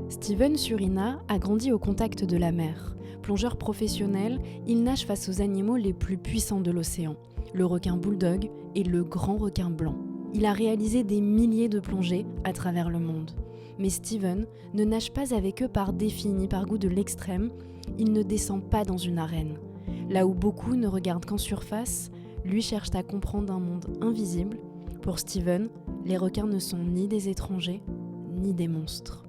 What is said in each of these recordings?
Steven Surina a grandi au contact de la mer. Plongeur professionnel, il nage face aux animaux les plus puissants de l'océan, le requin bulldog et le grand requin blanc. Il a réalisé des milliers de plongées à travers le monde. Mais Steven ne nage pas avec eux par défi ni par goût de l'extrême, il ne descend pas dans une arène. Là où beaucoup ne regardent qu'en surface, lui cherche à comprendre un monde invisible. Pour Steven, les requins ne sont ni des étrangers, ni des monstres.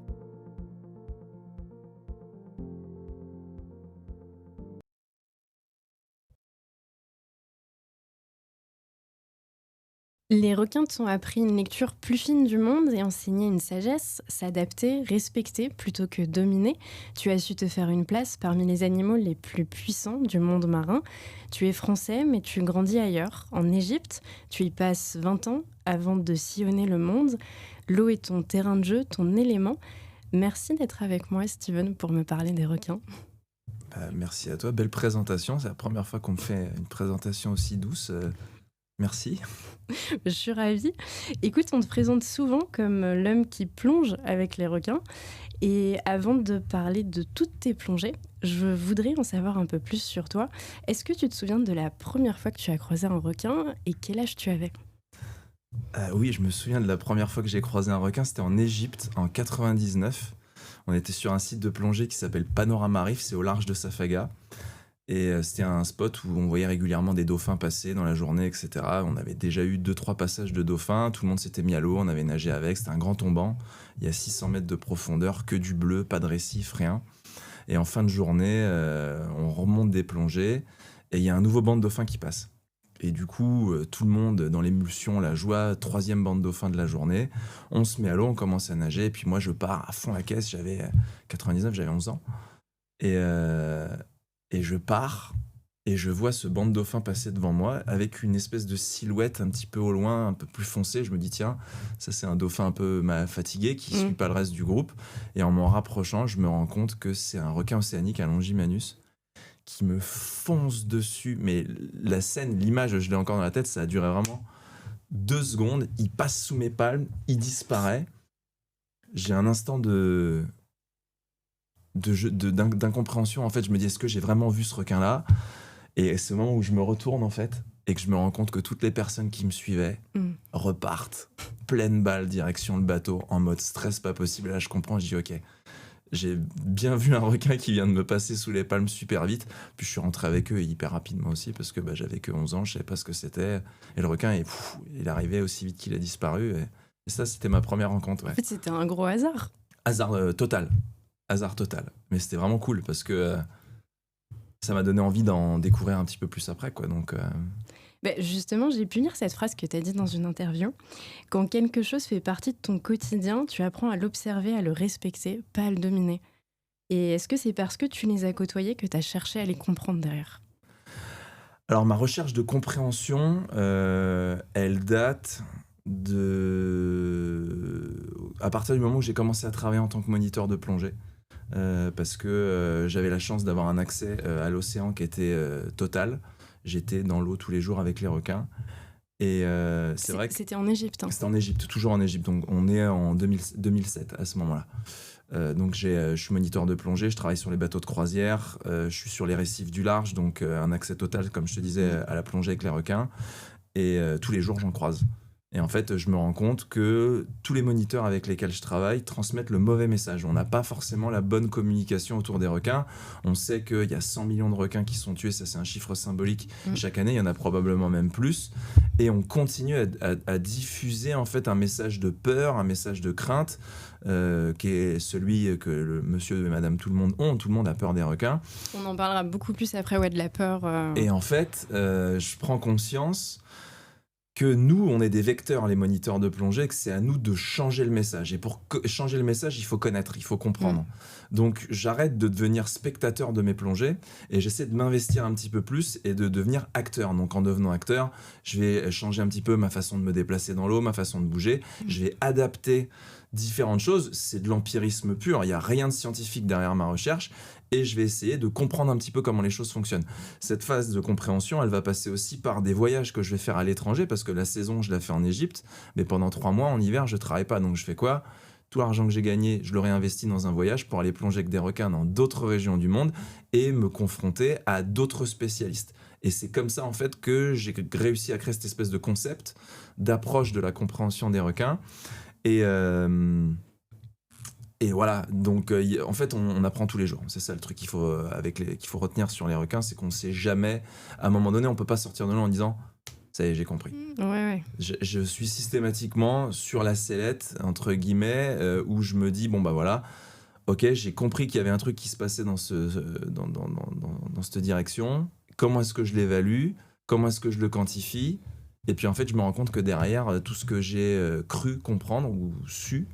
Les requins t'ont appris une lecture plus fine du monde et enseigné une sagesse, s'adapter, respecter plutôt que dominer. Tu as su te faire une place parmi les animaux les plus puissants du monde marin. Tu es français, mais tu grandis ailleurs, en Égypte. Tu y passes 20 ans avant de sillonner le monde. L'eau est ton terrain de jeu, ton élément. Merci d'être avec moi, Steven, pour me parler des requins. Merci à toi, belle présentation. C'est la première fois qu'on me fait une présentation aussi douce. Merci. Je suis ravie. Écoute, on te présente souvent comme l'homme qui plonge avec les requins. Et avant de parler de toutes tes plongées, je voudrais en savoir un peu plus sur toi. Est-ce que tu te souviens de la première fois que tu as croisé un requin et quel âge tu avais ? Oui, je me souviens de la première fois que j'ai croisé un requin, c'était en Égypte, en 99. On était sur un site de plongée qui s'appelle Panorama Reef, c'est au large de Safaga. Et c'était un spot où on voyait régulièrement des dauphins passer dans la journée, etc. On avait déjà eu 2-3 passages de dauphins, tout le monde s'était mis à l'eau, on avait nagé avec, c'était un grand tombant. Il y a 600 mètres de profondeur, que du bleu, pas de récif, rien. Et en fin de journée, on remonte des plongées et il y a un nouveau banc de dauphins qui passe. Et du coup, tout le monde dans l'émulsion, la joie, 3e banc de dauphins de la journée. On se met à l'eau, on commence à nager. Et puis moi, je pars à fond la caisse. J'avais 99, j'avais 11 ans. Et je pars et je vois ce banc de dauphins passer devant moi avec une espèce de silhouette un petit peu au loin, un peu plus foncée. Je me dis, tiens, ça c'est un dauphin un peu fatigué qui ne suit pas le reste du groupe. Et en m'en rapprochant, je me rends compte que c'est un requin océanique, un Longimanus, qui me fonce dessus. Mais la scène, l'image, je l'ai encore dans la tête, ça a duré vraiment 2 secondes. Il passe sous mes palmes, il disparaît. J'ai un instant d'incompréhension. En fait, je me dis, est-ce que j'ai vraiment vu ce requin-là ? Et c'est le moment où je me retourne, en fait, et que je me rends compte que toutes les personnes qui me suivaient repartent pleine balle direction le bateau, en mode stress pas possible. Là, je comprends, je dis, ok, j'ai bien vu un requin qui vient de me passer sous les palmes super vite. Puis je suis rentré avec eux hyper rapidement aussi, parce que j'avais que 11 ans, je savais pas ce que c'était. Et le requin, il arrivait aussi vite qu'il a disparu. Et ça, c'était ma première rencontre. Ouais. En fait, c'était un gros hasard. Hasard total. Hasard total. Mais c'était vraiment cool, parce que ça m'a donné envie d'en découvrir un petit peu plus après, quoi. Donc... Justement, j'ai pu lire cette phrase que tu as dite dans une interview. Quand quelque chose fait partie de ton quotidien, tu apprends à l'observer, à le respecter, pas à le dominer. Et est-ce que c'est parce que tu les as côtoyés que tu as cherché à les comprendre derrière ? Alors, ma recherche de compréhension, elle date à partir du moment où j'ai commencé à travailler en tant que moniteur de plongée. Parce que j'avais la chance d'avoir un accès à l'océan qui était total. J'étais dans l'eau tous les jours avec les requins. Et c'est vrai que c'était en Égypte. C'était en Égypte, toujours en Égypte. Donc on est en 2007 à ce moment-là. Donc je suis moniteur de plongée, je travaille sur les bateaux de croisière, je suis sur les récifs du large, donc un accès total, comme je te disais, à la plongée avec les requins. Et tous les jours, j'en croise. Et en fait, je me rends compte que tous les moniteurs avec lesquels je travaille transmettent le mauvais message. On n'a pas forcément la bonne communication autour des requins. On sait qu'il y a 100 millions de requins qui sont tués, ça c'est un chiffre symbolique. Chaque année, il y en a probablement même plus. Et on continue à diffuser en fait un message de peur, un message de crainte, qui est celui que le monsieur et madame tout le monde ont. Tout le monde a peur des requins. On en parlera beaucoup plus après, de la peur. Et en fait, je prends conscience que nous, on est des vecteurs, les moniteurs de plongée, que c'est à nous de changer le message. Et pour changer le message, il faut connaître, il faut comprendre. Donc, j'arrête de devenir spectateur de mes plongées et j'essaie de m'investir un petit peu plus et de devenir acteur. Donc, en devenant acteur, je vais changer un petit peu ma façon de me déplacer dans l'eau, ma façon de bouger. Je vais adapter différentes choses. C'est de l'empirisme pur. Il n'y a rien de scientifique derrière ma recherche. Et je vais essayer de comprendre un petit peu comment les choses fonctionnent. Cette phase de compréhension, elle va passer aussi par des voyages que je vais faire à l'étranger, parce que la saison, je la fais en Égypte, mais pendant 3 mois, en hiver, je ne travaille pas. Donc je fais quoi ? tout l'argent que j'ai gagné, je l'aurais investi dans un voyage pour aller plonger avec des requins dans d'autres régions du monde et me confronter à d'autres spécialistes. Et c'est comme ça, en fait, que j'ai réussi à créer cette espèce de concept d'approche de la compréhension des requins. Et voilà, donc en fait, on apprend tous les jours. C'est ça le truc qu'il faut retenir sur les requins, c'est qu'on ne sait jamais. À un moment donné, on ne peut pas sortir de là en disant « ça y est, j'ai compris ». Ouais. Je suis systématiquement sur la sellette, entre guillemets, où je me dis « bon, bah voilà, ok, j'ai compris qu'il y avait un truc qui se passait dans cette direction. Comment est-ce que je l'évalue ? Comment est-ce que je le quantifie ? » Et puis en fait, je me rends compte que derrière, tout ce que j'ai cru comprendre ou su,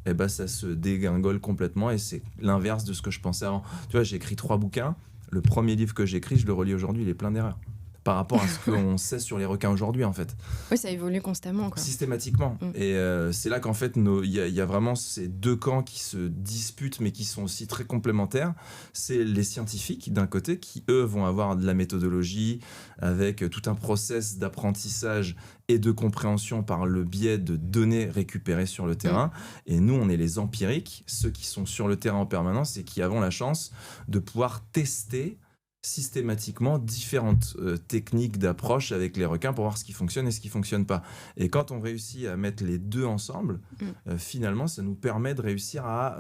eh ben, ça se dégringole complètement et c'est l'inverse de ce que je pensais avant. Tu vois, j'ai écrit 3 bouquins. Le premier livre que j'ai écrit, je le relis aujourd'hui, il est plein d'erreurs. Par rapport à ce qu'on sait sur les requins aujourd'hui, en fait. Oui, ça évolue constamment, quoi. Systématiquement. Et c'est là qu'en fait, il y a vraiment ces deux camps qui se disputent, mais qui sont aussi très complémentaires. C'est les scientifiques, d'un côté, qui, eux, vont avoir de la méthodologie, avec tout un process d'apprentissage et de compréhension par le biais de données récupérées sur le terrain. Et nous, on est les empiriques, ceux qui sont sur le terrain en permanence et qui avons la chance de pouvoir tester systématiquement différentes techniques d'approche avec les requins pour voir ce qui fonctionne et ce qui fonctionne pas. Et quand on réussit à mettre les deux ensemble, finalement, ça nous permet de réussir à...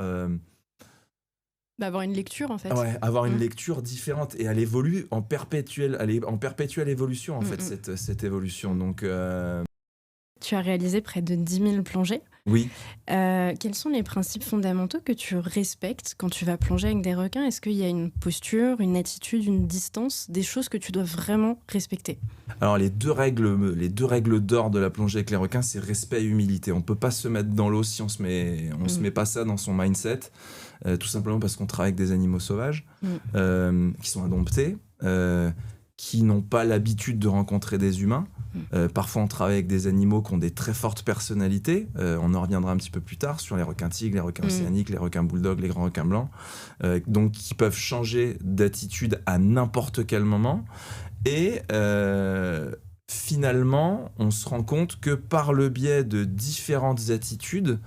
avoir une lecture, en fait. Ouais, avoir une lecture différente. Et elle évolue en perpétuelle évolution, en fait, cette évolution. Donc... Tu as réalisé près de 10 000 plongées. Oui. Quels sont les principes fondamentaux que tu respectes quand tu vas plonger avec des requins ? Est-ce qu'il y a une posture, une attitude, une distance, des choses que tu dois vraiment respecter ? Alors les deux règles d'or de la plongée avec les requins, c'est respect et humilité. On peut pas se mettre dans l'eau si on se met pas ça dans son mindset, tout simplement parce qu'on travaille avec des animaux sauvages qui sont indomptés, qui n'ont pas l'habitude de rencontrer des humains. Parfois, on travaille avec des animaux qui ont des très fortes personnalités. On en reviendra un petit peu plus tard sur les requins tigres, les requins océaniques, les requins bulldogs, les grands requins blancs. Donc, qui peuvent changer d'attitude à n'importe quel moment. Et finalement, on se rend compte que par le biais de différentes attitudes,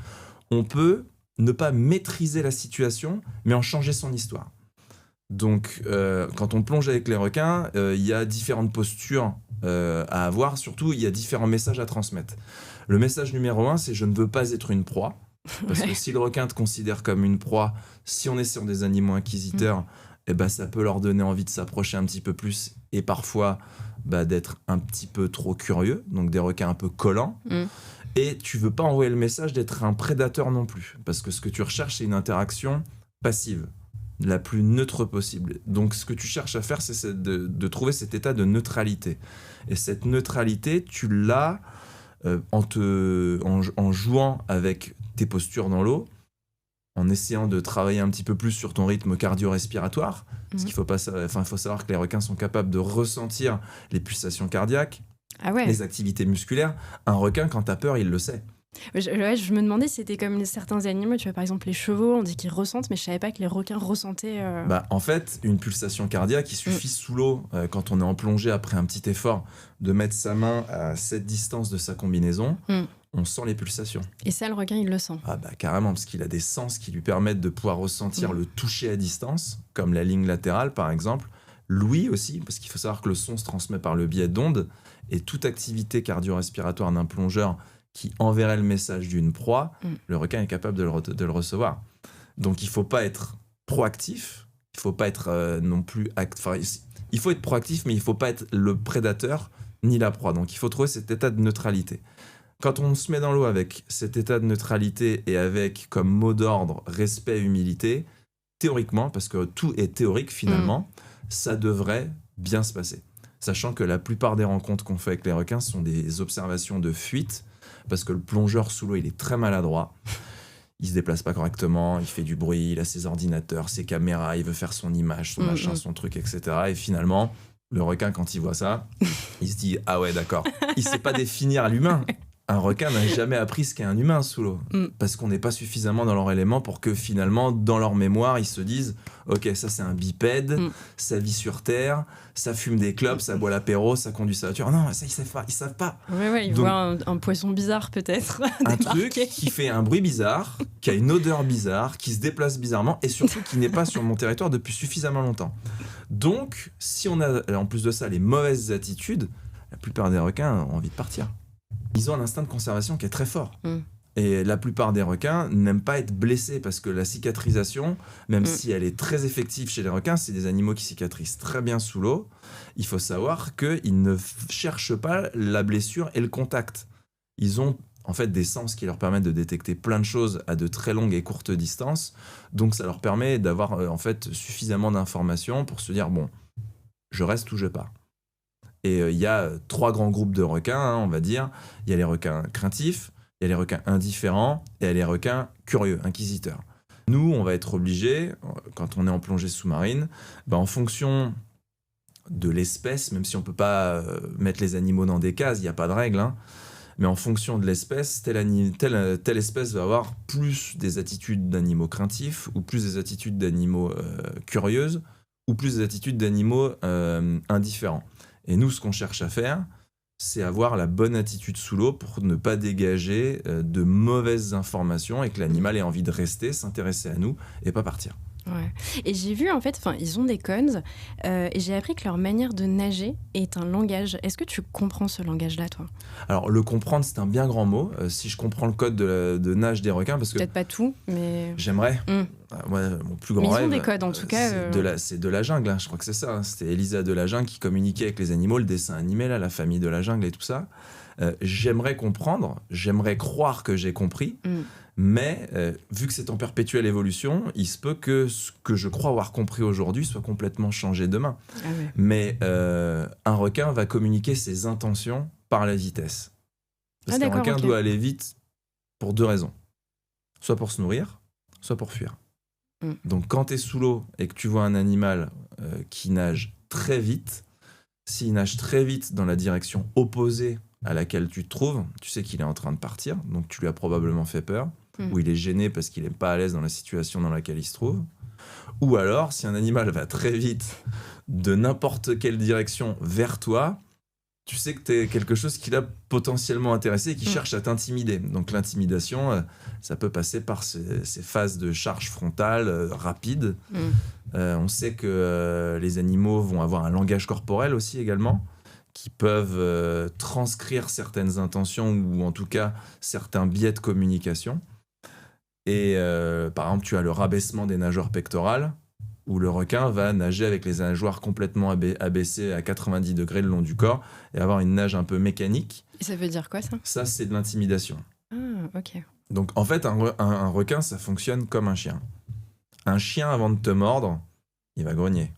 on peut ne pas maîtriser la situation, mais en changer son histoire. Donc, quand on plonge avec les requins, il y a différentes postures à avoir. Surtout, il y a différents messages à transmettre. Le message numéro 1, c'est « je ne veux pas être une proie ». Parce que si le requin te considère comme une proie, si on est sur des animaux inquisiteurs, eh ben, ça peut leur donner envie de s'approcher un petit peu plus et parfois d'être un petit peu trop curieux, donc des requins un peu collants. Et tu veux pas envoyer le message d'être un prédateur non plus. Parce que ce que tu recherches, c'est une interaction passive, la plus neutre possible. Donc ce que tu cherches à faire, c'est de trouver cet état de neutralité. Et cette neutralité, tu l'as en jouant avec tes postures dans l'eau, en essayant de travailler un petit peu plus sur ton rythme cardio-respiratoire. Parce qu'il faut savoir que les requins sont capables de ressentir les pulsations cardiaques, les activités musculaires. Un requin, quand t'as peur, il le sait. Je me demandais si c'était comme certains animaux, tu vois, par exemple les chevaux, on dit qu'ils ressentent, mais je savais pas que les requins ressentaient. En fait, une pulsation cardiaque, il suffit sous l'eau, quand on est en plongée après un petit effort, de mettre sa main à cette distance de sa combinaison, on sent les pulsations. Et ça, le requin, il le sent. Carrément, parce qu'il a des sens qui lui permettent de pouvoir ressentir le toucher à distance, comme la ligne latérale par exemple, l'ouïe aussi, parce qu'il faut savoir que le son se transmet par le biais d'ondes, et toute activité cardio-respiratoire d'un plongeur qui enverrait le message d'une proie, le requin est capable de le recevoir. Donc il ne faut pas être proactif, il ne faut pas être non plus... il faut être proactif, mais il ne faut pas être le prédateur ni la proie. Donc il faut trouver cet état de neutralité. Quand on se met dans l'eau avec cet état de neutralité et avec comme mot d'ordre respect et humilité, théoriquement, parce que tout est théorique finalement, ça devrait bien se passer. Sachant que la plupart des rencontres qu'on fait avec les requins sont des observations de fuite, parce que le plongeur sous l'eau, il est très maladroit. Il se déplace pas correctement, il fait du bruit, il a ses ordinateurs, ses caméras, il veut faire son image, son machin, son truc, etc. Et finalement, le requin, quand il voit ça, il se dit « Ah ouais, d'accord ». Il sait pas définir l'humain. Un requin n'a jamais appris ce qu'est un humain sous l'eau. Parce qu'on n'est pas suffisamment dans leur élément pour que finalement, dans leur mémoire, ils se disent Ok, ça c'est un bipède, ça vit sur Terre, ça fume des clopes, ça boit l'apéro, ça conduit sa voiture. Non, ça ils savent pas. Ouais, ils Donc, voient un poisson bizarre peut-être. Un truc qui fait un bruit bizarre, qui a une odeur bizarre, qui se déplace bizarrement et surtout qui n'est pas sur mon territoire depuis suffisamment longtemps. Donc, si on a en plus de ça les mauvaises attitudes, la plupart des requins ont envie de partir. Ils ont un instinct de conservation qui est très fort. Et la plupart des requins n'aiment pas être blessés parce que la cicatrisation, même si elle est très effective chez les requins, c'est des animaux qui cicatrisent très bien sous l'eau. Il faut savoir qu'ils ne cherchent pas la blessure et le contact. Ils ont en fait des sens qui leur permettent de détecter plein de choses à de très longues et courtes distances. Donc ça leur permet d'avoir en fait suffisamment d'informations pour se dire bon, je reste ou je pars. Et il y a 3 grands groupes de requins, on va dire. Il y a les requins craintifs, il y a les requins indifférents et il y a les requins curieux, inquisiteurs. Nous, on va être obligés, quand on est en plongée sous-marine, en fonction de l'espèce, même si on ne peut pas mettre les animaux dans des cases, il n'y a pas de règle, mais en fonction de l'espèce, telle espèce va avoir plus des attitudes d'animaux craintifs, ou plus des attitudes d'animaux curieuses, ou plus des attitudes d'animaux indifférents. Et nous, ce qu'on cherche à faire, c'est avoir la bonne attitude sous l'eau pour ne pas dégager de mauvaises informations et que l'animal ait envie de rester, s'intéresser à nous et pas partir. Ouais. Et j'ai vu, en fait, ils ont des cônes, et j'ai appris que leur manière de nager est un langage. Est-ce que tu comprends ce langage-là, toi ? Alors, le comprendre, c'est un bien grand mot. Si je comprends le code de nage des requins, parce que... Peut-être pas tout, mais... J'aimerais. Moi, mon plus grand rêve... Mais ils ont des codes, en tout cas. C'est de la jungle, je crois que c'est ça. C'était Elisa de la jungle qui communiquait avec les animaux, le dessin animé, la famille de la jungle et tout ça. J'aimerais comprendre, j'aimerais croire que j'ai compris. Mais vu que c'est en perpétuelle évolution, il se peut que ce que je crois avoir compris aujourd'hui soit complètement changé demain. Ah ouais. Mais un requin va communiquer ses intentions par la vitesse. Parce qu'un requin doit aller vite pour 2 raisons. Soit pour se nourrir, soit pour fuir. Donc quand tu es sous l'eau et que tu vois un animal qui nage très vite, s'il nage très vite dans la direction opposée à laquelle tu te trouves, tu sais qu'il est en train de partir, donc tu lui as probablement fait peur. Ou il est gêné parce qu'il n'est pas à l'aise dans la situation dans laquelle il se trouve. Ou alors, si un animal va très vite de n'importe quelle direction vers toi, tu sais que tu es quelque chose qui l'a potentiellement intéressé et qui cherche à t'intimider. Donc l'intimidation, ça peut passer par ces phases de charge frontale rapide. On sait que les animaux vont avoir un langage corporel aussi également, qui peuvent transcrire certaines intentions ou en tout cas certains biais de communication. Et par exemple, tu as le rabaissement des nageoires pectorales, où le requin va nager avec les nageoires complètement abaissées à 90 degrés le long du corps et avoir une nage un peu mécanique. Et ça veut dire quoi, ça ? Ça, c'est de l'intimidation. Ah, ok. Donc, en fait, un requin, ça fonctionne comme un chien. Un chien, avant de te mordre, il va grogner.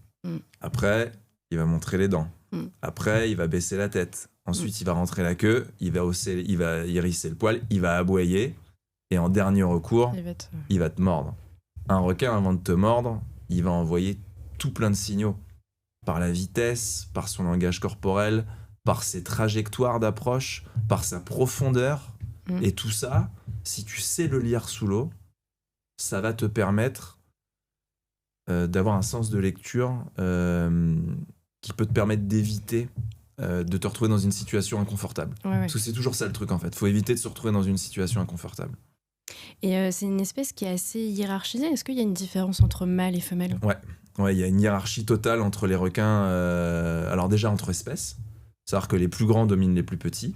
Après, il va montrer les dents. Après, il va baisser la tête. Ensuite, il va rentrer la queue, il va hérisser le poil, il va aboyer. Et en dernier recours, il va te mordre. Un requin, avant de te mordre, il va envoyer tout plein de signaux. Par la vitesse, par son langage corporel, par ses trajectoires d'approche, par sa profondeur. Et tout ça, si tu sais le lire sous l'eau, ça va te permettre d'avoir un sens de lecture qui peut te permettre d'éviter de te retrouver dans une situation inconfortable. Ouais. Parce que c'est toujours ça le truc, en fait. Il faut éviter de se retrouver dans une situation inconfortable. Et c'est une espèce qui est assez hiérarchisée. Est-ce qu'il y a une différence entre mâles et femelles ? Ouais, il y a une hiérarchie totale entre les requins. Alors déjà entre espèces, c'est-à-dire que les plus grands dominent les plus petits,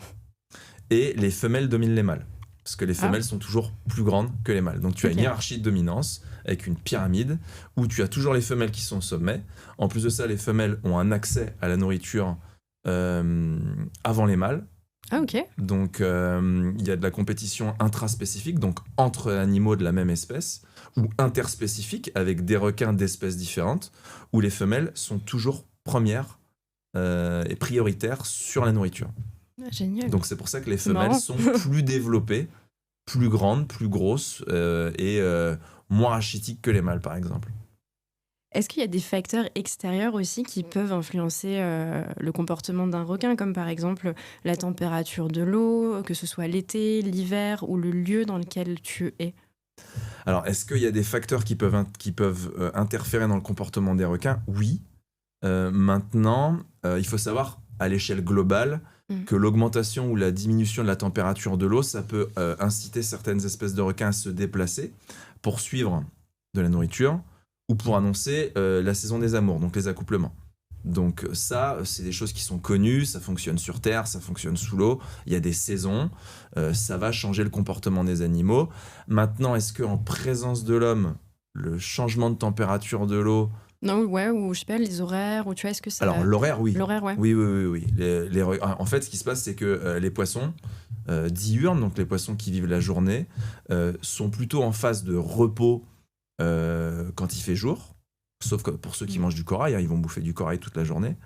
et les femelles dominent les mâles. Parce que les femelles sont toujours plus grandes que les mâles. Donc tu as une hiérarchie de dominance avec une pyramide où tu as toujours les femelles qui sont au sommet. En plus de ça, les femelles ont un accès à la nourriture avant les mâles. Ah, ok. Donc, il y a de la compétition intraspécifique, donc entre animaux de la même espèce, ou interspécifique, avec des requins d'espèces différentes, où les femelles sont toujours premières et prioritaires sur la nourriture. Ah, génial. Donc, c'est pour ça que les femelles sont plus développées, plus grandes, plus grosses et moins rachitiques que les mâles, par exemple. Est-ce qu'il y a des facteurs extérieurs aussi qui peuvent influencer le comportement d'un requin, comme par exemple la température de l'eau, que ce soit l'été, l'hiver ou le lieu dans lequel tu es ? Alors, est-ce qu'il y a des facteurs qui peuvent interférer dans le comportement des requins? Oui. Maintenant, il faut savoir, à l'échelle globale, que l'augmentation ou la diminution de la température de l'eau, ça peut inciter certaines espèces de requins à se déplacer pour suivre de la nourriture ou pour annoncer la saison des amours, donc les accouplements. Donc ça, c'est des choses qui sont connues, ça fonctionne sur Terre, ça fonctionne sous l'eau, il y a des saisons, ça va changer le comportement des animaux. Maintenant, est-ce qu'en présence de l'homme, le changement de température de l'eau... Non, ouais, ou je sais pas, les horaires, ou tu vois, est-ce que ça... Alors l'horaire, oui. L'horaire, ouais. Oui. En fait, ce qui se passe, c'est que les poissons diurnes, donc les poissons qui vivent la journée, sont plutôt en phase de repos quand il fait jour. Sauf que pour ceux qui mangent du corail, ils vont bouffer du corail toute la journée.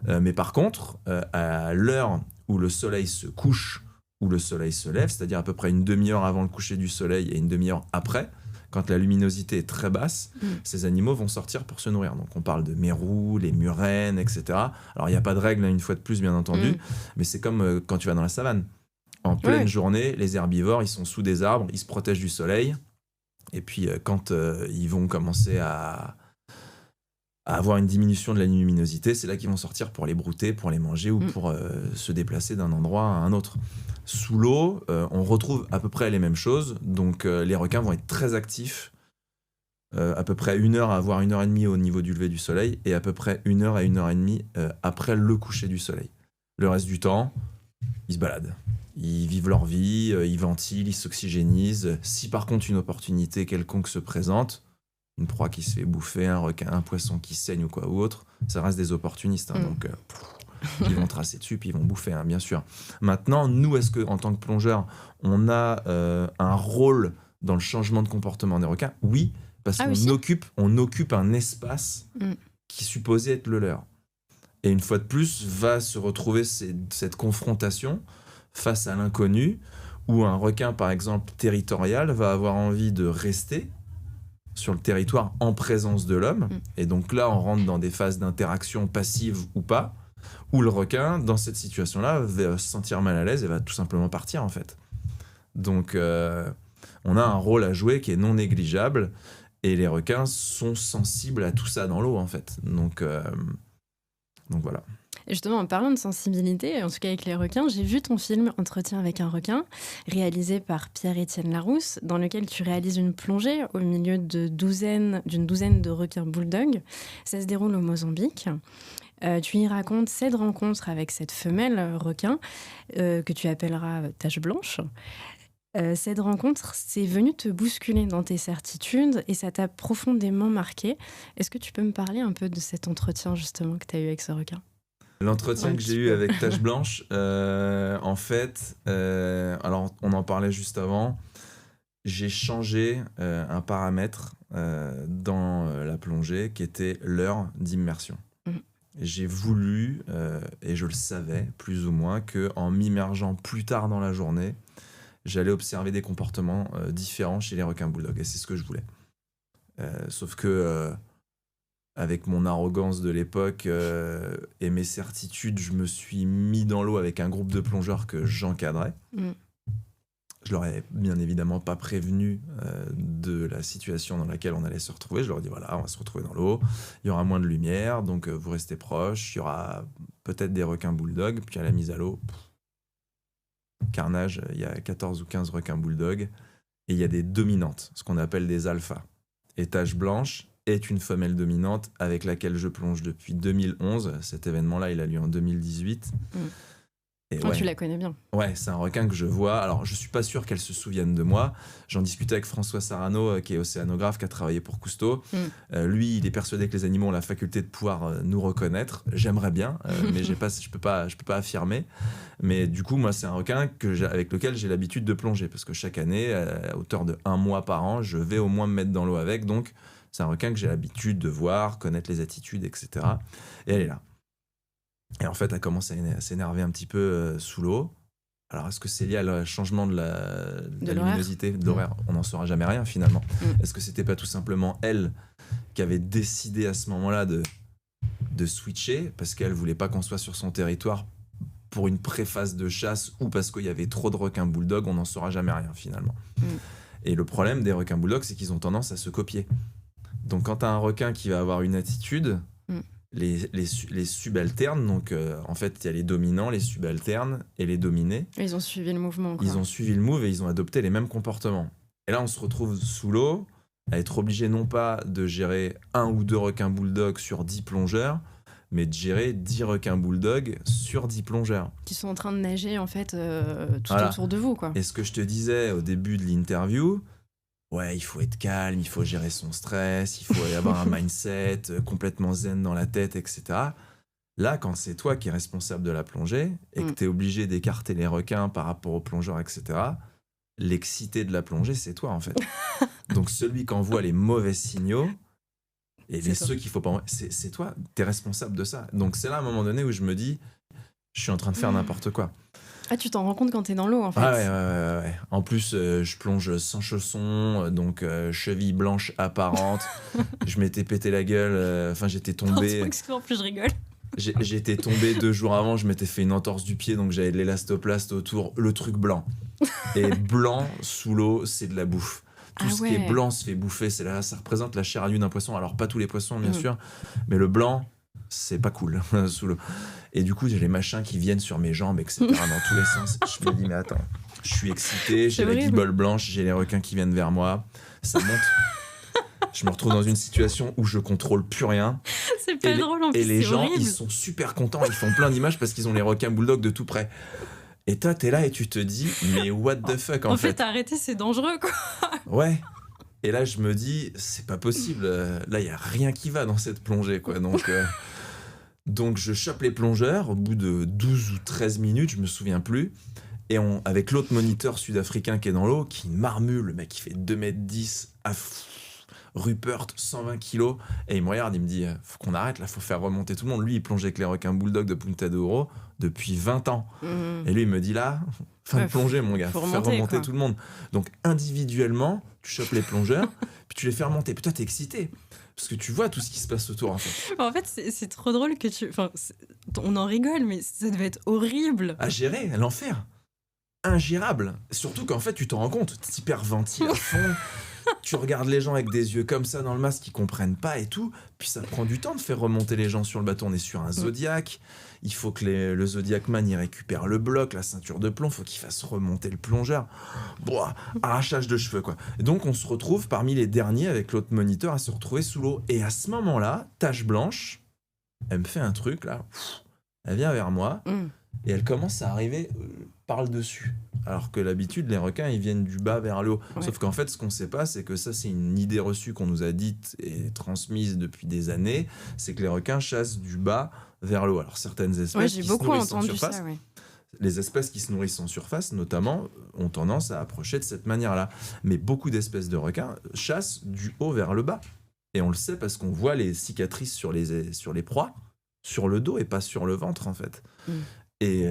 Mais par contre, à l'heure où le soleil se couche ou le soleil se lève, c'est-à-dire à peu près une demi-heure avant le coucher du soleil et une demi-heure après, quand la luminosité est très basse, ces animaux vont sortir pour se nourrir. Donc on parle de mérous, les murènes, etc. Alors il n'y a pas de règle, une fois de plus, bien entendu, mais c'est comme quand tu vas dans la savane. En pleine journée, les herbivores, ils sont sous des arbres, ils se protègent du soleil. Et puis quand ils vont commencer à avoir une diminution de la luminosité, c'est là qu'ils vont sortir pour les brouter, pour les manger ou pour se déplacer d'un endroit à un autre. Sous l'eau, on retrouve à peu près les mêmes choses. Donc les requins vont être très actifs, à peu près 1 heure à voire 1 heure et demie au niveau du lever du soleil et à peu près 1 heure à 1 heure et demie après le coucher du soleil. Le reste du temps, ils se baladent. Ils vivent leur vie, ils ventilent, ils s'oxygénisent. Si par contre une opportunité quelconque se présente, une proie qui se fait bouffer, un requin, un poisson qui saigne ou quoi ou autre, ça reste des opportunistes. Donc, ils vont tracer dessus, puis ils vont bouffer, bien sûr. Maintenant, nous, est-ce qu'en tant que plongeurs, on a un rôle dans le changement de comportement des requins? Oui, parce qu'on occupe un espace qui est supposé être le leur. Et une fois de plus, va se retrouver cette confrontation face à l'inconnu, où un requin, par exemple, territorial, va avoir envie de rester sur le territoire en présence de l'homme. Et donc là, on rentre dans des phases d'interaction passive ou pas, où le requin, dans cette situation-là, va se sentir mal à l'aise et va tout simplement partir, en fait. Donc, on a un rôle à jouer qui est non négligeable, et les requins sont sensibles à tout ça dans l'eau, en fait. Donc voilà. Et justement, en parlant de sensibilité, en tout cas avec les requins, j'ai vu ton film Entretien avec un requin, réalisé par Pierre-Étienne Larousse, dans lequel tu réalises une plongée au milieu d'une douzaine de requins bulldogs. Ça se déroule au Mozambique. Tu y racontes cette rencontre avec cette femelle requin que tu appelleras Tache Blanche. Cette rencontre, c'est venu te bousculer dans tes certitudes et ça t'a profondément marqué. Est-ce que tu peux me parler un peu de cet entretien justement que tu as eu avec ce requin ? L'entretien que j'ai eu avec Tache Blanche, en fait, alors on en parlait juste avant, j'ai changé un paramètre dans la plongée qui était l'heure d'immersion. J'ai voulu, et je le savais plus ou moins, qu'en m'immergeant plus tard dans la journée, j'allais observer des comportements différents chez les requins bulldogs. Et c'est ce que je voulais. Sauf que... avec mon arrogance de l'époque et mes certitudes, je me suis mis dans l'eau avec un groupe de plongeurs que j'encadrais. Je leur ai bien évidemment pas prévenu de la situation dans laquelle on allait se retrouver. Je leur ai dit, voilà, on va se retrouver dans l'eau, il y aura moins de lumière, donc vous restez proches, il y aura peut-être des requins bulldogs, puis à la mise à l'eau, carnage, il y a 14 ou 15 requins bulldogs, et il y a des dominantes, ce qu'on appelle des alphas. Et Tache Blanche est une femelle dominante avec laquelle je plonge depuis 2011. Cet événement-là, il a lieu en 2018. Et tu la connais bien. Ouais, c'est un requin que je vois. Alors, je suis pas sûr qu'elle se souvienne de moi. J'en discutais avec François Sarano, qui est océanographe, qui a travaillé pour Cousteau. Lui, il est persuadé que les animaux ont la faculté de pouvoir nous reconnaître. J'aimerais bien, mais je peux pas affirmer. Mais du coup, moi, c'est un requin avec lequel j'ai l'habitude de plonger, parce que chaque année, à hauteur de 1 mois par an, je vais au moins me mettre dans l'eau avec. Donc, c'est un requin que j'ai l'habitude de voir, connaître les attitudes, etc. Et elle est là. Et en fait, elle commence à s'énerver un petit peu sous l'eau. Alors, est-ce que c'est lié à changement de la luminosité, d'horaire ? On n'en saura jamais rien, finalement. Est-ce que c'était pas tout simplement elle qui avait décidé à ce moment-là de switcher parce qu'elle voulait pas qu'on soit sur son territoire pour une préphase de chasse ou parce qu'il y avait trop de requins bulldogs ? On n'en saura jamais rien, finalement. Et le problème des requins bulldogs, c'est qu'ils ont tendance à se copier. Donc quand t'as un requin qui va avoir une attitude, les subalternes, donc en fait il y a les dominants, les subalternes et les dominés. Ils ont suivi le mouvement, quoi. Ils ont suivi le move et ils ont adopté les mêmes comportements. Et là on se retrouve sous l'eau à être obligé non pas de gérer 1 ou 2 requins bulldogs sur 10 plongeurs, mais de gérer 10 requins bulldogs sur 10 plongeurs. Qui sont en train de nager, en fait, tout Voilà. autour de vous, quoi. Et ce que je te disais au début de l'interview, ouais, il faut être calme, il faut gérer son stress, il faut avoir un mindset complètement zen dans la tête, etc. Là, quand c'est toi qui es responsable de la plongée et que tu es obligé d'écarter les requins par rapport aux plongeurs, etc., l'excité de la plongée, c'est toi, en fait. Donc, celui qui envoie les mauvais signaux et ceux qu'il faut pas... C'est toi, tu es responsable de ça. Donc, c'est là, à un moment donné, où je me dis, je suis en train de faire n'importe quoi. Ah, tu t'en rends compte quand t'es dans l'eau, en fait. Ah ouais. En plus, je plonge sans chaussons, donc cheville blanche apparente. Je m'étais pété la gueule, j'étais tombé. En plus, je rigole. J'étais tombé 2 jours avant, je m'étais fait une entorse du pied, donc j'avais de l'élastoplaste autour, le truc blanc. Et blanc, sous l'eau, c'est de la bouffe. Tout ce qui est blanc se fait bouffer, ça représente la chair à nu d'un poisson. Alors pas tous les poissons, bien sûr, mais le blanc, c'est pas cool sous l'eau. Et du coup, j'ai les machins qui viennent sur mes jambes, etc. dans tous les sens. Je me dis, mais attends, je suis excité, j'ai la guibole blanche, j'ai les requins qui viennent vers moi, ça monte. Je me retrouve dans une situation où je contrôle plus rien. C'est pas drôle en plus, et les gens, horrible. ils sont super contents, ils font plein d'images parce qu'ils ont les requins bulldogs de tout près. Et toi, t'es là et tu te dis, mais what the fuck, en fait. En fait, arrêter, c'est dangereux, quoi. Ouais. Et là, je me dis, c'est pas possible. Là, il y a rien qui va dans cette plongée, quoi. Donc, je chope les plongeurs. Au bout de 12 ou 13 minutes, je me souviens plus. Et avec l'autre moniteur sud-africain qui est dans l'eau, qui marmule, le mec qui fait 2,10 m, Rupert, 120 kilos. Et il me regarde, il me dit, faut qu'on arrête, là, faut faire remonter tout le monde. Lui, il plonge avec les requins bulldogs de Punta de Oro depuis 20 ans. Et lui, il me dit, là, fin de plongée, mon gars, faut faire remonter tout le monde. Donc, individuellement, tu chopes les plongeurs, puis tu les fais remonter. Puis toi, t'es excité. Parce que tu vois tout ce qui se passe autour, en fait. En fait, c'est trop drôle que on en rigole, mais ça devait être horrible. À gérer, l'enfer. Ingérable. Surtout qu'en fait, tu t'en rends compte. T'hyperventiles à fond. Tu regardes les gens avec des yeux comme ça dans le masque qui comprennent pas et tout. Puis ça prend du temps de faire remonter les gens sur le bateau. On est sur un Zodiac. Il faut que le Zodiac Man il récupère le bloc, la ceinture de plomb. Il faut qu'il fasse remonter le plongeur. Boah, arrachage de cheveux, quoi. Et donc on se retrouve parmi les derniers avec l'autre moniteur à se retrouver sous l'eau. Et à ce moment-là, tache blanche, elle me fait un truc là. Elle vient vers moi et elle commence à arriver par le dessus. Alors que d'habitude, les requins, ils viennent du bas vers le haut. Ouais. Sauf qu'en fait, ce qu'on ne sait pas, c'est que ça, c'est une idée reçue qu'on nous a dite et transmise depuis des années, c'est que les requins chassent du bas vers le haut. Alors, certaines espèces qui se nourrissent en surface, les espèces qui se nourrissent en surface, notamment, ont tendance à approcher de cette manière-là. Mais beaucoup d'espèces de requins chassent du haut vers le bas. Et on le sait parce qu'on voit les cicatrices sur les proies, sur le dos et pas sur le ventre, en fait. Et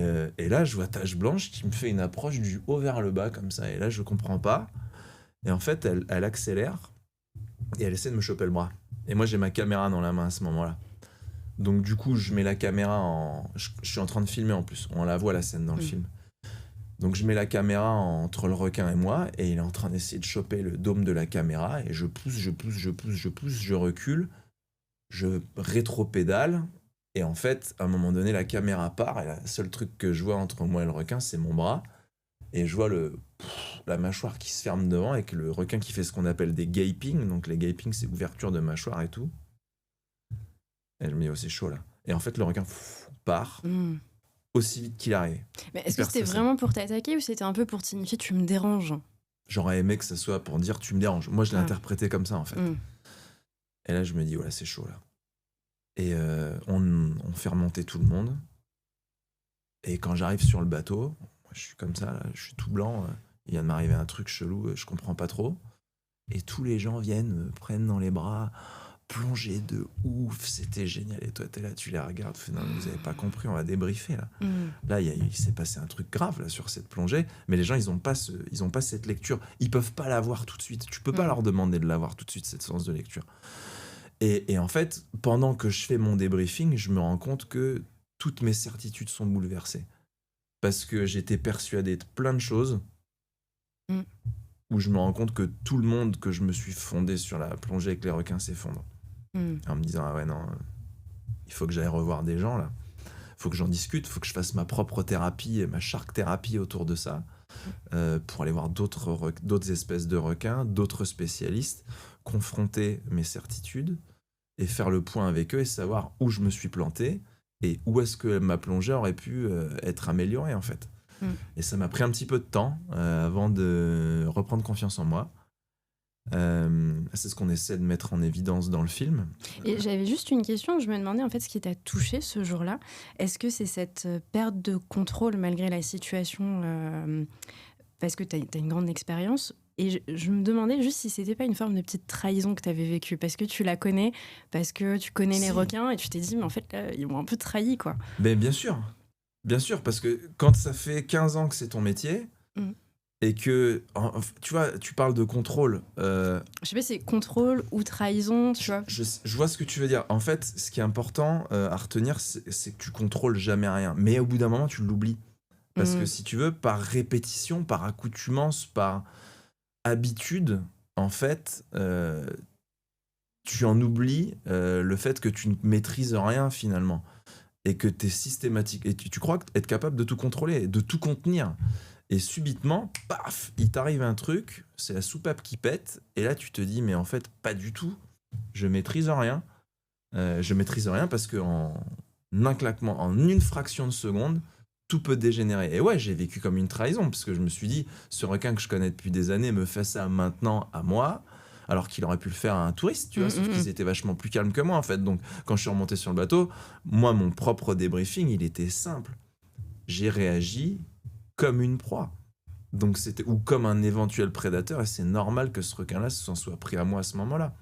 là, je vois Tache Blanche qui me fait une approche du haut vers le bas, comme ça. Et là, je comprends pas. Et en fait, elle accélère et elle essaie de me choper le bras. Et moi, j'ai ma caméra dans la main à ce moment-là. Donc, du coup, je mets la caméra en... Je suis en train de filmer en plus. On la voit, la scène dans le film. Donc, je mets la caméra entre le requin et moi. Et il est en train d'essayer de choper le dôme de la caméra. Et je pousse, je recule. Je rétro-pédale. Et en fait, à un moment donné, la caméra part et le seul truc que je vois entre moi et le requin, c'est mon bras. Et je vois la mâchoire qui se ferme devant avec le requin qui fait ce qu'on appelle des gapings. Donc les gapings, c'est ouverture de mâchoire et tout. Et je me dis, oh, c'est chaud là. Et en fait, le requin part aussi vite qu'il arrive. Mais est-ce que c'était vraiment pour t'attaquer ou c'était un peu pour te signifier tu me déranges ? J'aurais aimé que ça soit pour dire tu me déranges. Moi, je l'ai interprété comme ça en fait. Et là, je me dis, voilà, c'est chaud là. Et on fait remonter tout le monde. Et quand j'arrive sur le bateau, je suis comme ça, là, je suis tout blanc. Il vient de m'arriver un truc chelou, je comprends pas trop. Et tous les gens viennent, me prennent dans les bras, plonger de ouf, c'était génial. Et toi, t'es là, tu les regardes, non, vous avez pas compris, on va débriefer là. Là, il s'est passé un truc grave là sur cette plongée, mais les gens, ils ont pas cette lecture. Ils peuvent pas l'avoir tout de suite. Tu peux pas leur demander de l'avoir tout de suite, cette séance de lecture. Et en fait, pendant que je fais mon débriefing, je me rends compte que toutes mes certitudes sont bouleversées. Parce que j'étais persuadé de plein de choses où où je me rends compte que tout le monde que je me suis fondé sur la plongée avec les requins s'effondre. En me disant, ah ouais, non, il faut que j'aille revoir des gens, là. Il faut que j'en discute, il faut que je fasse ma propre thérapie et ma shark thérapie autour de ça, pour aller voir d'autres espèces de requins, d'autres spécialistes, confronter mes certitudes et faire le point avec eux et savoir où je me suis planté et où est-ce que ma plongée aurait pu être améliorée, en fait. Et ça m'a pris un petit peu de temps avant de reprendre confiance en moi. C'est ce qu'on essaie de mettre en évidence dans le film. Et j'avais juste une question, je me demandais en fait ce qui t'a touché ce jour-là. Est-ce que c'est cette perte de contrôle malgré la situation, parce que t'as une grande expérience, et je me demandais juste si c'était pas une forme de petite trahison que t'avais vécue, parce que tu la connais, parce que tu connais les requins, et tu t'es dit mais en fait là, ils m'ont un peu trahi, quoi. Mais bien sûr, parce que quand ça fait 15 ans que c'est ton métier, et que, tu vois, tu parles de contrôle. Je sais pas si c'est contrôle ou trahison, tu vois. Je vois ce que tu veux dire. En fait, ce qui est important à retenir, c'est que tu contrôles jamais rien. Mais au bout d'un moment, tu l'oublies. Parce que si tu veux, par répétition, par accoutumance, par habitude, en fait, tu en oublies le fait que tu ne maîtrises rien finalement. Et que tu es systématique. Et tu crois être capable de tout contrôler, de tout contenir. Et subitement, paf, il t'arrive un truc, c'est la soupape qui pète, et là tu te dis, mais en fait, pas du tout, je maîtrise rien. Je maîtrise rien parce qu'en un claquement, en une fraction de seconde, tout peut dégénérer. Et ouais, j'ai vécu comme une trahison, parce que je me suis dit, ce requin que je connais depuis des années me fait ça maintenant à moi, alors qu'il aurait pu le faire à un touriste, tu vois, sauf qu'ils étaient vachement plus calmes que moi, en fait. Donc, quand je suis remonté sur le bateau, moi, mon propre débriefing, il était simple. J'ai réagi comme une proie. Donc ou comme un éventuel prédateur, et c'est normal que ce requin-là s'en soit pris à moi à ce moment-là.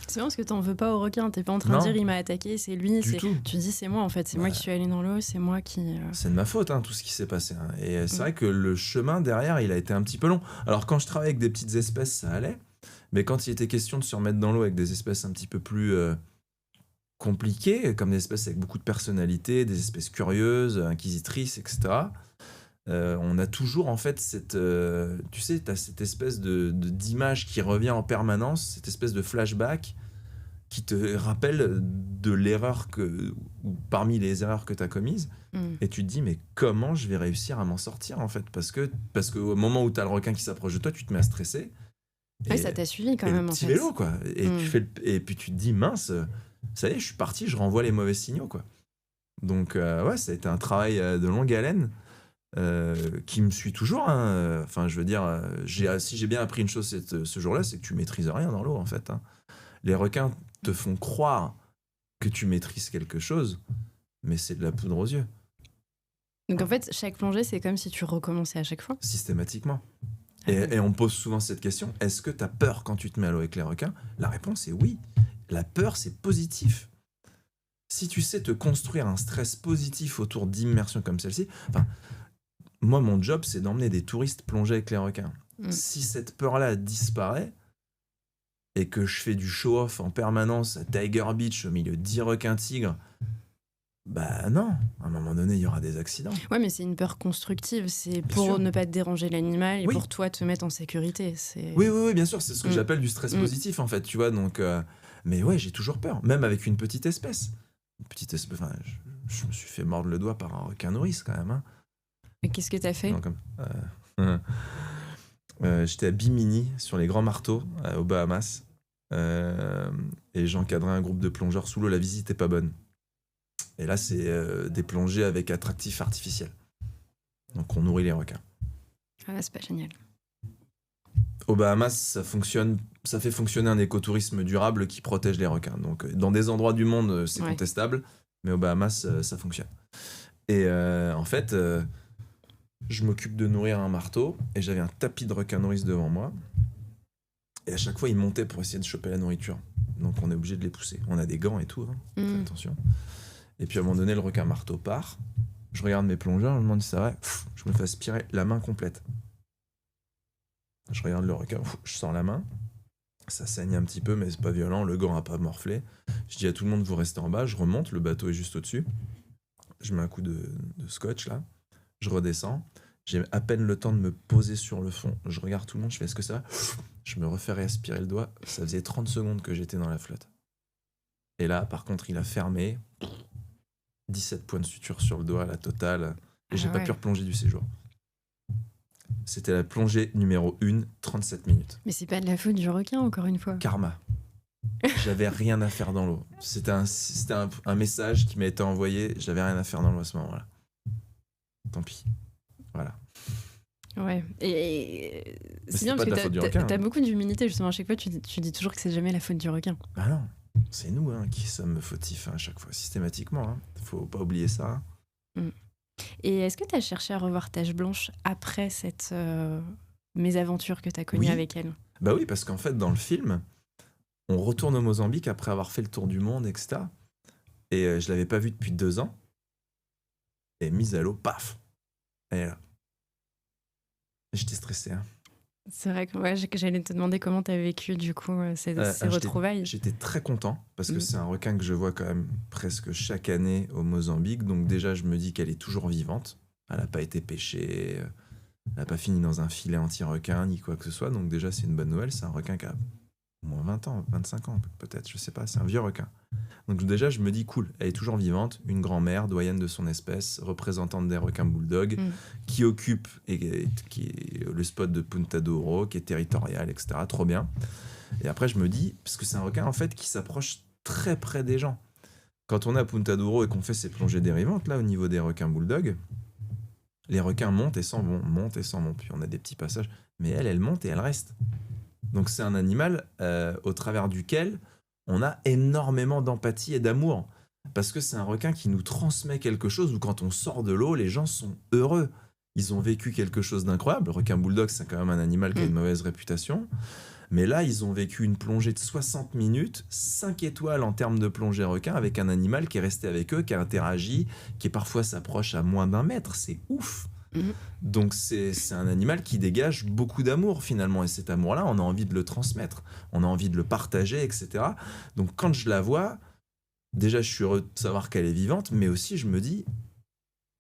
C'est bien parce que t'en veux pas au requin, t'es pas en train de dire il m'a attaqué, c'est lui, tu dis c'est moi en fait, c'est moi qui suis allé dans l'eau, c'est moi qui... C'est de ma faute tout ce qui s'est passé. Et c'est vrai que le chemin derrière, il a été un petit peu long. Alors quand je travaillais avec des petites espèces, ça allait, mais quand il était question de se remettre dans l'eau avec des espèces un petit peu plus compliquées, comme des espèces avec beaucoup de personnalité, des espèces curieuses, inquisitrices, etc., on a toujours en fait tu sais, t'as cette espèce d'image qui revient en permanence, cette espèce de flashback qui te rappelle de l'erreur ou parmi les erreurs que t'as commises, et tu te dis mais comment je vais réussir à m'en sortir en fait, parce que au moment où t'as le requin qui s'approche de toi, tu te mets à stresser. Et ça t'a suivi quand même, le en petit fait. vélo quoi, et et puis tu te dis mince, ça y est, je suis parti, je renvoie les mauvais signaux quoi. Donc ouais, ça a été un travail de longue haleine. Qui me suit toujours. Enfin, je veux dire, si j'ai bien appris une chose ce jour-là, c'est que tu maîtrises rien dans l'eau, en fait. Les requins te font croire que tu maîtrises quelque chose, mais c'est de la poudre aux yeux. Donc en fait, chaque plongée, c'est comme si tu recommençais à chaque fois. Systématiquement. Et on pose souvent cette question, est-ce que tu as peur quand tu te mets à l'eau avec les requins ? La réponse est oui. La peur, c'est positif. Si tu sais te construire un stress positif autour d'immersions comme celle-ci, enfin, moi, mon job, c'est d'emmener des touristes plonger avec les requins. Si cette peur-là disparaît et que je fais du show-off en permanence à Tiger Beach au milieu de 10 requins tigres, bah non, à un moment donné, il y aura des accidents. Ouais, mais c'est une peur constructive. C'est pour ne pas te déranger l'animal et pour toi te mettre en sécurité. Oui, bien sûr. C'est ce que j'appelle du stress positif, en fait, tu vois. Donc, mais ouais, j'ai toujours peur, même avec une petite espèce. Enfin, je me suis fait mordre le doigt par un requin nourrice, quand même, Et qu'est-ce que t'as fait ? J'étais à Bimini sur les grands marteaux aux Bahamas, et j'encadrais un groupe de plongeurs sous l'eau. La visite est pas bonne, et là c'est des plongées avec attractifs artificiels, donc on nourrit les requins. Ah, c'est pas génial. Aux Bahamas, ça fait fonctionner un écotourisme durable qui protège les requins. Donc dans des endroits du monde c'est contestable, mais aux Bahamas ça fonctionne. Et en fait je m'occupe de nourrir un marteau, et j'avais un tapis de requins nourrice devant moi, et à chaque fois ils montaient pour essayer de choper la nourriture, donc on est obligé de les pousser. On a des gants et tout, fais attention. Et puis à un moment donné, le requin marteau part, je regarde mes plongeurs, je me demande si ça va, je me fais aspirer la main complète. Je regarde le requin, je sors la main, ça saigne un petit peu mais c'est pas violent, le gant a pas morflé. Je dis à tout le monde, vous restez en bas, je remonte, le bateau est juste au-dessus, je mets un coup de scotch là, je redescends, J'ai à peine le temps de me poser sur le fond. Je regarde tout le monde, je fais est-ce que ça va? Je me refais réaspirer le doigt. Ça faisait 30 secondes que j'étais dans la flotte. Et là, par contre, il a fermé. 17 points de suture sur le doigt, la totale. Et j'ai pas pu replonger du séjour. C'était la plongée numéro 1, 37 minutes. Mais c'est pas de la faute du requin, encore une fois. Karma. J'avais rien à faire dans l'eau. C'était un message qui m'a été envoyé. J'avais rien à faire dans l'eau à ce moment-là. Tant pis. Voilà. Ouais. Et c'est bien pas parce de la que faute du requin, t'as beaucoup d'humilité, justement. À chaque fois, tu dis toujours que c'est jamais la faute du requin. Ah non. C'est nous qui sommes fautifs à chaque fois, systématiquement. Faut pas oublier ça. Et est-ce que tu as cherché à revoir Tache Blanche après cette mésaventure que tu as connue avec elle? Bah oui, parce qu'en fait, dans le film, on retourne au Mozambique après avoir fait le tour du monde, etc. Et je l'avais pas vue depuis 2 ans. Et mise à l'eau, paf, elle est là. J'étais stressé. C'est vrai que j'allais te demander comment tu as vécu du coup ces retrouvailles. J'étais très content parce que c'est un requin que je vois quand même presque chaque année au Mozambique. Donc déjà, je me dis qu'elle est toujours vivante. Elle n'a pas été pêchée, elle n'a pas fini dans un filet anti-requin ni quoi que ce soit. Donc déjà, c'est une bonne nouvelle. C'est un requin qui a au moins 20 ans, 25 ans peut-être, je sais pas. C'est un vieux requin. Donc déjà, je me dis cool, elle est toujours vivante. Une grand-mère, doyenne de son espèce, représentante des requins bulldog, qui occupe qui est le spot de Punta do Ouro, qui est territorial, etc. Trop bien. Et après, je me dis, parce que c'est un requin en fait qui s'approche très près des gens. Quand on est à Punta do Ouro et qu'on fait ces plongées dérivantes, là, au niveau des requins bulldog, les requins montent et s'en vont, montent et s'en vont. Puis on a des petits passages. Mais elle monte et elle reste. Donc c'est un animal au travers duquel on a énormément d'empathie et d'amour. Parce que c'est un requin qui nous transmet quelque chose où quand on sort de l'eau, les gens sont heureux. Ils ont vécu quelque chose d'incroyable. Le requin bulldog, c'est quand même un animal qui a une mauvaise réputation. Mais là, ils ont vécu une plongée de 60 minutes, 5 étoiles en termes de plongée requin, avec un animal qui est resté avec eux, qui a interagi, qui parfois s'approche à moins d'1 mètre. C'est ouf. Donc c'est un animal qui dégage beaucoup d'amour finalement, et cet amour-là, on a envie de le transmettre, on a envie de le partager, etc. Donc quand je la vois, déjà je suis heureux de savoir qu'elle est vivante, mais aussi je me dis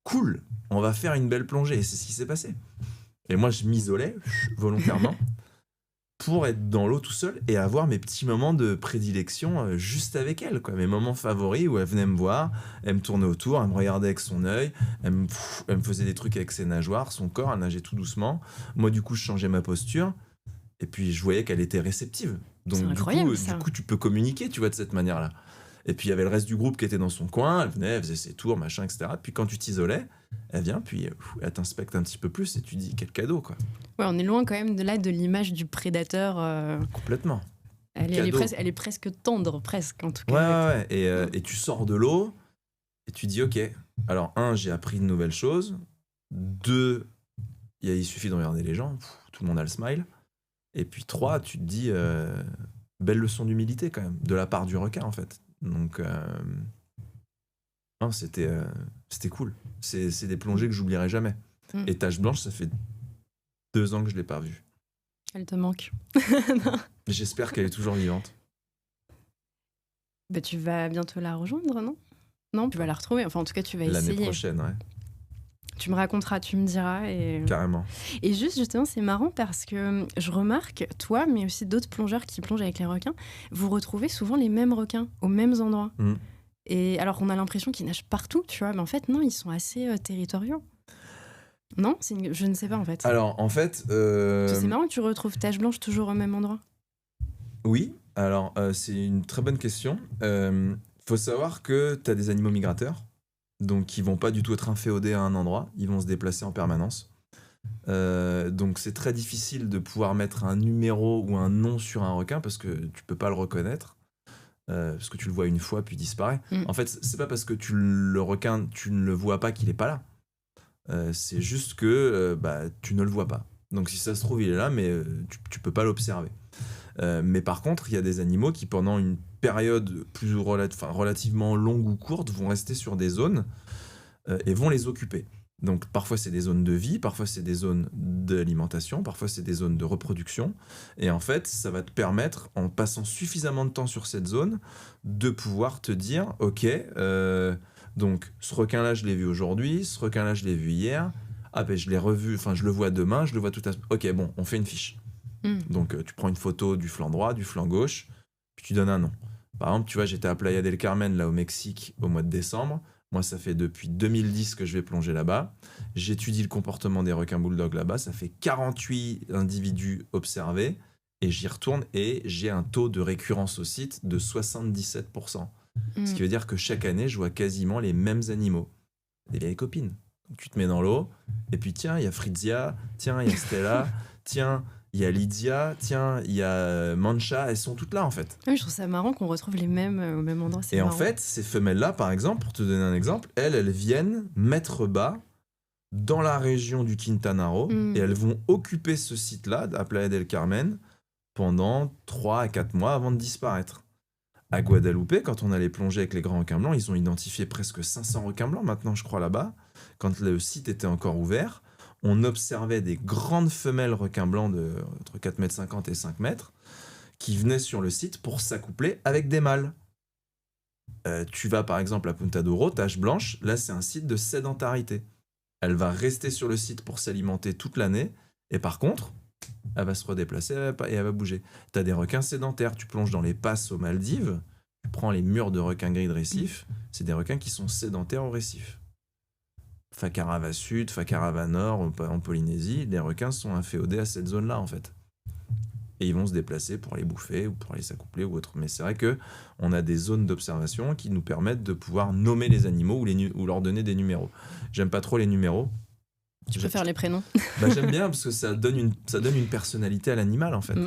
cool, on va faire une belle plongée, et c'est ce qui s'est passé. Et moi je m'isolais volontairement pour être dans l'eau tout seul et avoir mes petits moments de prédilection juste avec elle, quoi. Mes moments favoris où elle venait me voir, elle me tournait autour, elle me regardait avec son œil, elle me faisait des trucs avec ses nageoires, son corps, elle nageait tout doucement. Moi, du coup, je changeais ma posture et puis je voyais qu'elle était réceptive. Donc, du coup, tu peux communiquer, tu vois, de cette manière-là. Et puis, il y avait le reste du groupe qui était dans son coin, elle venait, elle faisait ses tours, machin, etc. Puis, quand tu t'isolais, elle vient, puis elle t'inspecte un petit peu plus et tu dis quel cadeau, quoi. Ouais, on est loin quand même de l'image du prédateur. Complètement. Elle est presque tendre, presque, en tout cas. Ouais. Et tu sors de l'eau et tu dis, ok, alors 1, j'ai appris de nouvelles choses. 2, il suffit de regarder les gens, tout le monde a le smile. Et puis 3, tu te dis, belle leçon d'humilité quand même, de la part du requin, en fait. Donc, non, c'était cool. C'est des plongées que j'oublierai jamais. Et Tache Blanche, ça fait 2 ans que je l'ai pas vue. Elle te manque. J'espère qu'elle est toujours vivante. Bah, tu vas bientôt la rejoindre, non? Non, tu vas la retrouver. Enfin, en tout cas, tu vas essayer. L'année prochaine, ouais. Tu me raconteras, tu me diras. Carrément. Et justement, c'est marrant parce que je remarque, toi, mais aussi d'autres plongeurs qui plongent avec les requins, vous retrouvez souvent les mêmes requins aux mêmes endroits. Et alors qu'on a l'impression qu'ils nagent partout, tu vois. Mais en fait, non, ils sont assez territoriaux. Non, je ne sais pas en fait. Alors en fait, c'est marrant que tu retrouves Tache Blanche toujours au même endroit. Oui, alors c'est une très bonne question. Faut savoir que tu as des animaux migrateurs, donc ils vont pas du tout être inféodés à un endroit, ils vont se déplacer en permanence. Donc c'est très difficile de pouvoir mettre un numéro ou un nom sur un requin parce que tu peux pas le reconnaître. Parce que tu le vois une fois puis il disparaît. En fait, c'est pas parce que le requin, tu ne le vois pas qu'il est pas là. C'est juste que tu ne le vois pas. Donc si ça se trouve, il est là, mais tu peux pas l'observer. Mais par contre, il y a des animaux qui, pendant une période relativement longue ou courte, vont rester sur des zones et vont les occuper. Donc parfois c'est des zones de vie, parfois c'est des zones d'alimentation, parfois c'est des zones de reproduction. Et en fait, ça va te permettre, en passant suffisamment de temps sur cette zone, de pouvoir te dire, ok, donc ce requin-là, je l'ai vu aujourd'hui, ce requin-là, je l'ai vu hier. Ah ben je l'ai revu, enfin je le vois demain, je le vois tout à... Ok, bon, on fait une fiche. Donc tu prends une photo du flanc droit, du flanc gauche, puis tu donnes un nom. Par exemple, tu vois, j'étais à Playa del Carmen, là au Mexique, au mois de décembre. Moi, ça fait depuis 2010 que je vais plonger là-bas. J'étudie le comportement des requins bulldogs là-bas. Ça fait 48 individus observés. Et j'y retourne et j'ai un taux de récurrence au site de 77%. Ce qui veut dire que chaque année, je vois quasiment les mêmes animaux. Des vieilles copines. Donc, tu te mets dans l'eau, et puis tiens, il y a Fritzia, tiens, il y a Stella, tiens, il y a Lydia, tiens, il y a Mancha, elles sont toutes là en fait. Oui, je trouve ça marrant qu'on retrouve les mêmes au même endroit. C'est et marrant. En fait, ces femelles-là, par exemple, pour te donner un exemple, elles viennent mettre bas dans la région du Quintana Roo et elles vont occuper ce site-là, à Playa del Carmen, pendant 3 à 4 mois avant de disparaître. À Guadeloupe, quand on allait plonger avec les grands requins blancs, ils ont identifié presque 500 requins blancs maintenant, je crois, là-bas. Quand le site était encore ouvert, on observait des grandes femelles requins blancs de entre 4,50 m et 5 mètres qui venaient sur le site pour s'accoupler avec des mâles. Tu vas par exemple à Punta d'Oro, tache blanche, là c'est un site de sédentarité. Elle va rester sur le site pour s'alimenter toute l'année, et par contre, elle va se redéplacer et elle va bouger. Tu as des requins sédentaires, tu plonges dans les passes aux Maldives, tu prends les murs de requins gris de récif, c'est des requins qui sont sédentaires au récif. Fakarava Sud, Fakarava Nord, en Polynésie, les requins sont inféodés à cette zone-là en fait. Et ils vont se déplacer pour les bouffer ou pour aller s'accoupler ou autre. Mais c'est vrai qu'on a des zones d'observation qui nous permettent de pouvoir nommer les animaux ou leur donner des numéros. J'aime pas trop les numéros. Tu préfères les prénoms? J'aime bien parce que ça donne une personnalité à l'animal en fait.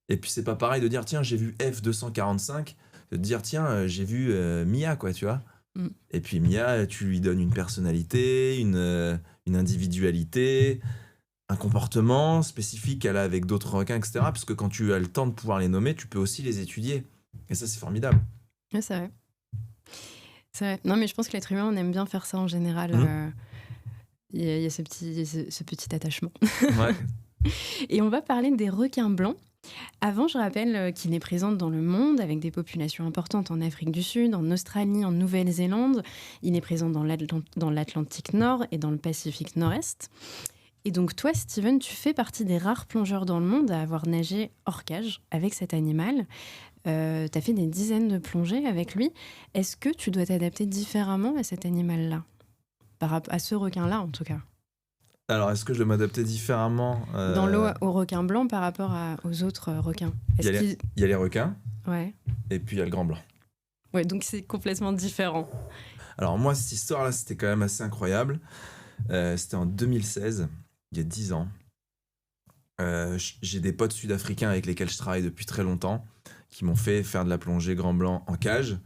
Et puis c'est pas pareil de dire tiens j'ai vu F245, de dire tiens j'ai vu Mia quoi tu vois. Et puis Mia tu lui donnes une personnalité, une individualité, un comportement spécifique qu'elle a avec d'autres requins, etc. Parce que quand tu as le temps de pouvoir les nommer, tu peux aussi les étudier. Et ça, c'est formidable. Ouais, c'est vrai. C'est vrai. Non, mais je pense que l'être humain, on aime bien faire ça en général. Il y a ce petit attachement. Ouais. Et on va parler des requins blancs. Avant, je rappelle qu'il est présent dans le monde avec des populations importantes en Afrique du Sud, en Australie, en Nouvelle-Zélande. Il est présent dans l'Atlantique Nord et dans le Pacifique Nord-Est. Et donc toi, Steven, tu fais partie des rares plongeurs dans le monde à avoir nagé hors cage avec cet animal. Tu as fait des dizaines de plongées avec lui. Est-ce que tu dois t'adapter différemment à cet animal-là? À ce requin-là, en tout cas. Alors, est-ce que je dois m'adapter différemment dans l'eau au requin blanc par rapport aux autres requins? Il y a les requins, ouais. Et puis il y a le grand blanc. Ouais, donc c'est complètement différent. Alors moi, cette histoire-là, c'était quand même assez incroyable. C'était en 2016, il y a 10 ans. J'ai des potes sud-africains avec lesquels je travaille depuis très longtemps, qui m'ont fait faire de la plongée grand blanc en cage,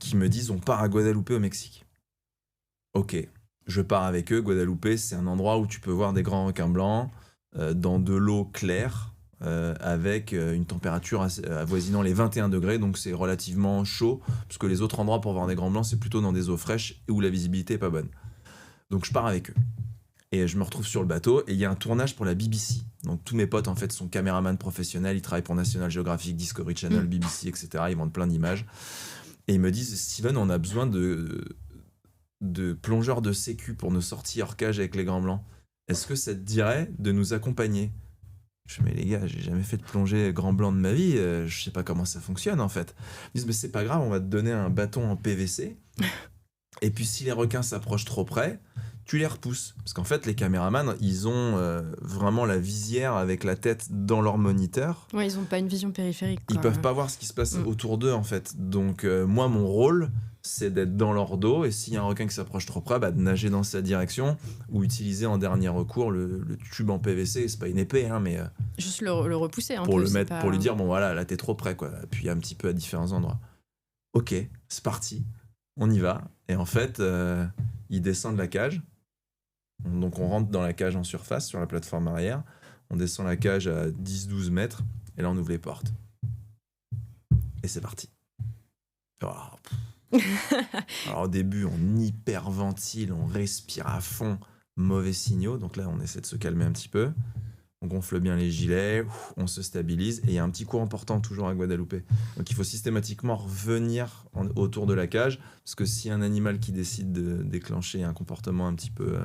qui me disent on part à Guadeloupe au Mexique. Ok, je pars avec eux. Guadeloupe, c'est un endroit où tu peux voir des grands requins blancs dans de l'eau claire, avec une température avoisinant les 21 degrés, donc c'est relativement chaud, parce que les autres endroits pour voir des grands blancs, c'est plutôt dans des eaux fraîches où la visibilité est pas bonne. Donc je pars avec eux. Et je me retrouve sur le bateau et il y a un tournage pour la BBC. Donc tous mes potes en fait sont caméramans professionnels, ils travaillent pour National Geographic, Discovery Channel, BBC, etc. Ils vendent plein d'images. Et ils me disent Steven, on a besoin de plongeurs de sécu pour nos sorties hors cage avec les grands blancs. Est-ce que ça te dirait de nous accompagner? Je dis mais les gars, j'ai jamais fait de plongée grand blanc de ma vie, je sais pas comment ça fonctionne en fait. Ils disent mais c'est pas grave, on va te donner un bâton en PVC. Et puis si les requins s'approchent trop près, tu les repousses. Parce qu'en fait, les caméramans, ils ont vraiment la visière avec la tête dans leur moniteur. Ouais, ils n'ont pas une vision périphérique. Ils peuvent pas voir ce qui se passe autour d'eux, en fait. Donc, moi, mon rôle, c'est d'être dans leur dos. Et s'il y a un requin qui s'approche trop près, de nager dans sa direction ou utiliser en dernier recours le tube en PVC. C'est pas une épée, hein, mais... juste le repousser. Pour le mettre, pour lui dire, bon voilà, là, t'es trop près, quoi. Puis un petit peu à différents endroits. Ok, c'est parti. On y va. Et en fait, ils descendent la cage. Donc on rentre dans la cage en surface sur la plateforme arrière, on descend la cage à 10-12 mètres et là on ouvre les portes et c'est parti. Alors au début on hyperventile, on respire à fond, mauvais signaux, donc là on essaie de se calmer un petit peu, on gonfle bien les gilets, on se stabilise et il y a un petit courant important toujours à Guadeloupe, donc il faut systématiquement revenir autour de la cage parce que si un animal qui décide de déclencher un comportement un petit peu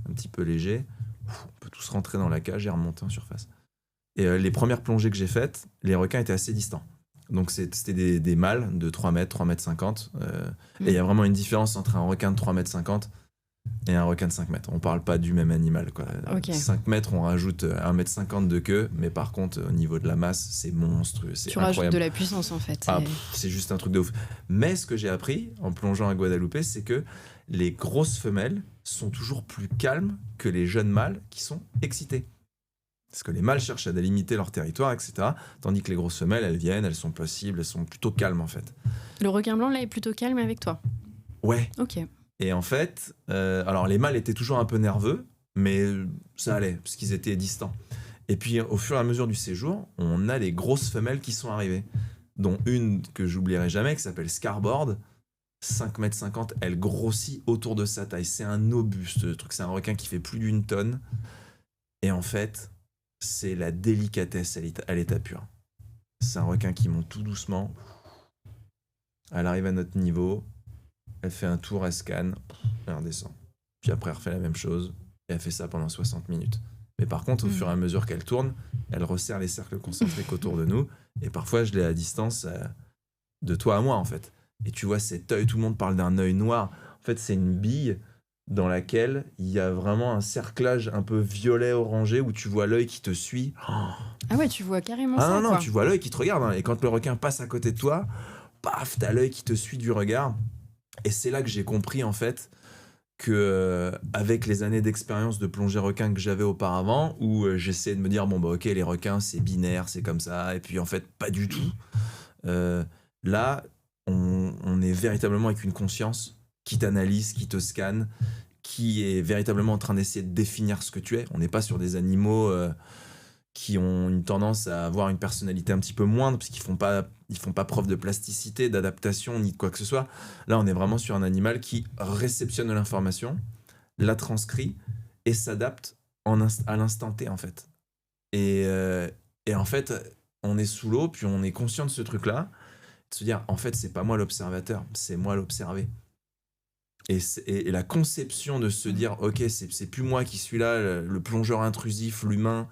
un petit peu léger. On peut tous rentrer dans la cage et remonter en surface. Et les premières plongées que j'ai faites, les requins étaient assez distants. Donc c'était des mâles de 3 mètres, 3 mètres 50. Et il y a vraiment une différence entre un requin de 3 mètres 50 et un requin de 5 mètres. On parle pas du même animal, quoi. Okay. 5 mètres, on rajoute 1 mètre 50 de queue, mais par contre, au niveau de la masse, c'est monstrueux, c'est incroyable. Tu rajoutes de la puissance, en fait. C'est juste un truc de ouf. Mais ce que j'ai appris en plongeant à Guadeloupe, c'est que les grosses femelles sont toujours plus calmes que les jeunes mâles qui sont excités. Parce que les mâles cherchent à délimiter leur territoire, etc. Tandis que les grosses femelles, elles viennent, elles sont possibles, elles sont plutôt calmes, en fait. Le requin blanc, là, est plutôt calme avec toi? Ouais. Ok. Et en fait, alors les mâles étaient toujours un peu nerveux, mais ça allait, parce qu'ils étaient distants. Et puis, au fur et à mesure du séjour, on a les grosses femelles qui sont arrivées, dont une que j'oublierai jamais, qui s'appelle Scarboard. 5 mètres 50, elle grossit autour de sa taille. C'est un obus, ce truc. C'est un requin qui fait plus d'1 tonne. Et en fait, c'est la délicatesse à l'état pur. C'est un requin qui monte tout doucement. Elle arrive à notre niveau. Elle fait un tour, elle scanne, elle redescend. Puis après, elle refait la même chose. Et elle fait ça pendant 60 minutes. Mais par contre, au fur et à mesure qu'elle tourne, elle resserre les cercles concentriques autour de nous. Et parfois, je l'ai à distance de toi à moi, en fait. Et tu vois cet œil, tout le monde parle d'un œil noir. En fait, c'est une bille dans laquelle il y a vraiment un cerclage un peu violet-orangé où tu vois l'œil qui te suit. Ah ouais, tu vois carrément ça, Ah non, quoi. tu vois l'œil qui te regarde. Hein. Et quand le requin passe à côté de toi, paf, t'as l'œil qui te suit du regard. Et c'est là que j'ai compris, en fait, que avec les années d'expérience de plongée requin que j'avais auparavant, où j'essayais de me dire, bon, bah ok, les requins, c'est binaire, c'est comme ça. Et puis, en fait, pas du tout. Là, on est véritablement avec une conscience qui t'analyse, qui te scanne, qui est véritablement en train d'essayer de définir ce que tu es. On n'est pas sur des animaux qui ont une tendance à avoir une personnalité un petit peu moindre, parce qu'ils font pas preuve de plasticité, d'adaptation, ni de quoi que ce soit. Là, on est vraiment sur un animal qui réceptionne l'information, la transcrit et s'adapte à l'instant T, en fait. Et en fait, on est sous l'eau, puis on est conscient de ce truc-là, de se dire, en fait, c'est pas moi l'observateur, c'est moi l'observé. Et la conception de se dire, ok, c'est plus moi qui suis là, le plongeur intrusif, l'humain,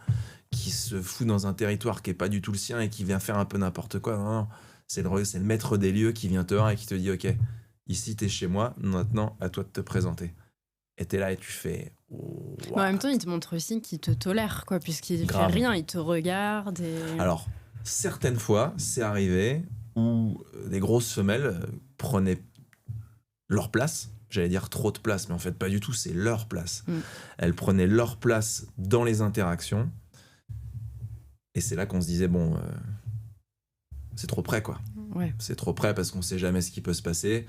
qui se fout dans un territoire qui est pas du tout le sien et qui vient faire un peu n'importe quoi. Non, c'est le maître des lieux qui vient te voir et qui te dit, ok, ici t'es chez moi, maintenant à toi de te présenter. Et t'es là et tu fais... Oh, en même temps, il te montre aussi qu'il te tolère, quoi, puisqu'il fait rien, il te regarde. Alors, certaines fois, c'est arrivé où des grosses femelles prenaient leur place. J'allais dire trop de place, mais en fait pas du tout, c'est leur place. Elles prenaient leur place dans les interactions. Et c'est là qu'on se disait, bon, c'est trop près, quoi. Ouais. C'est trop près parce qu'on sait jamais ce qui peut se passer.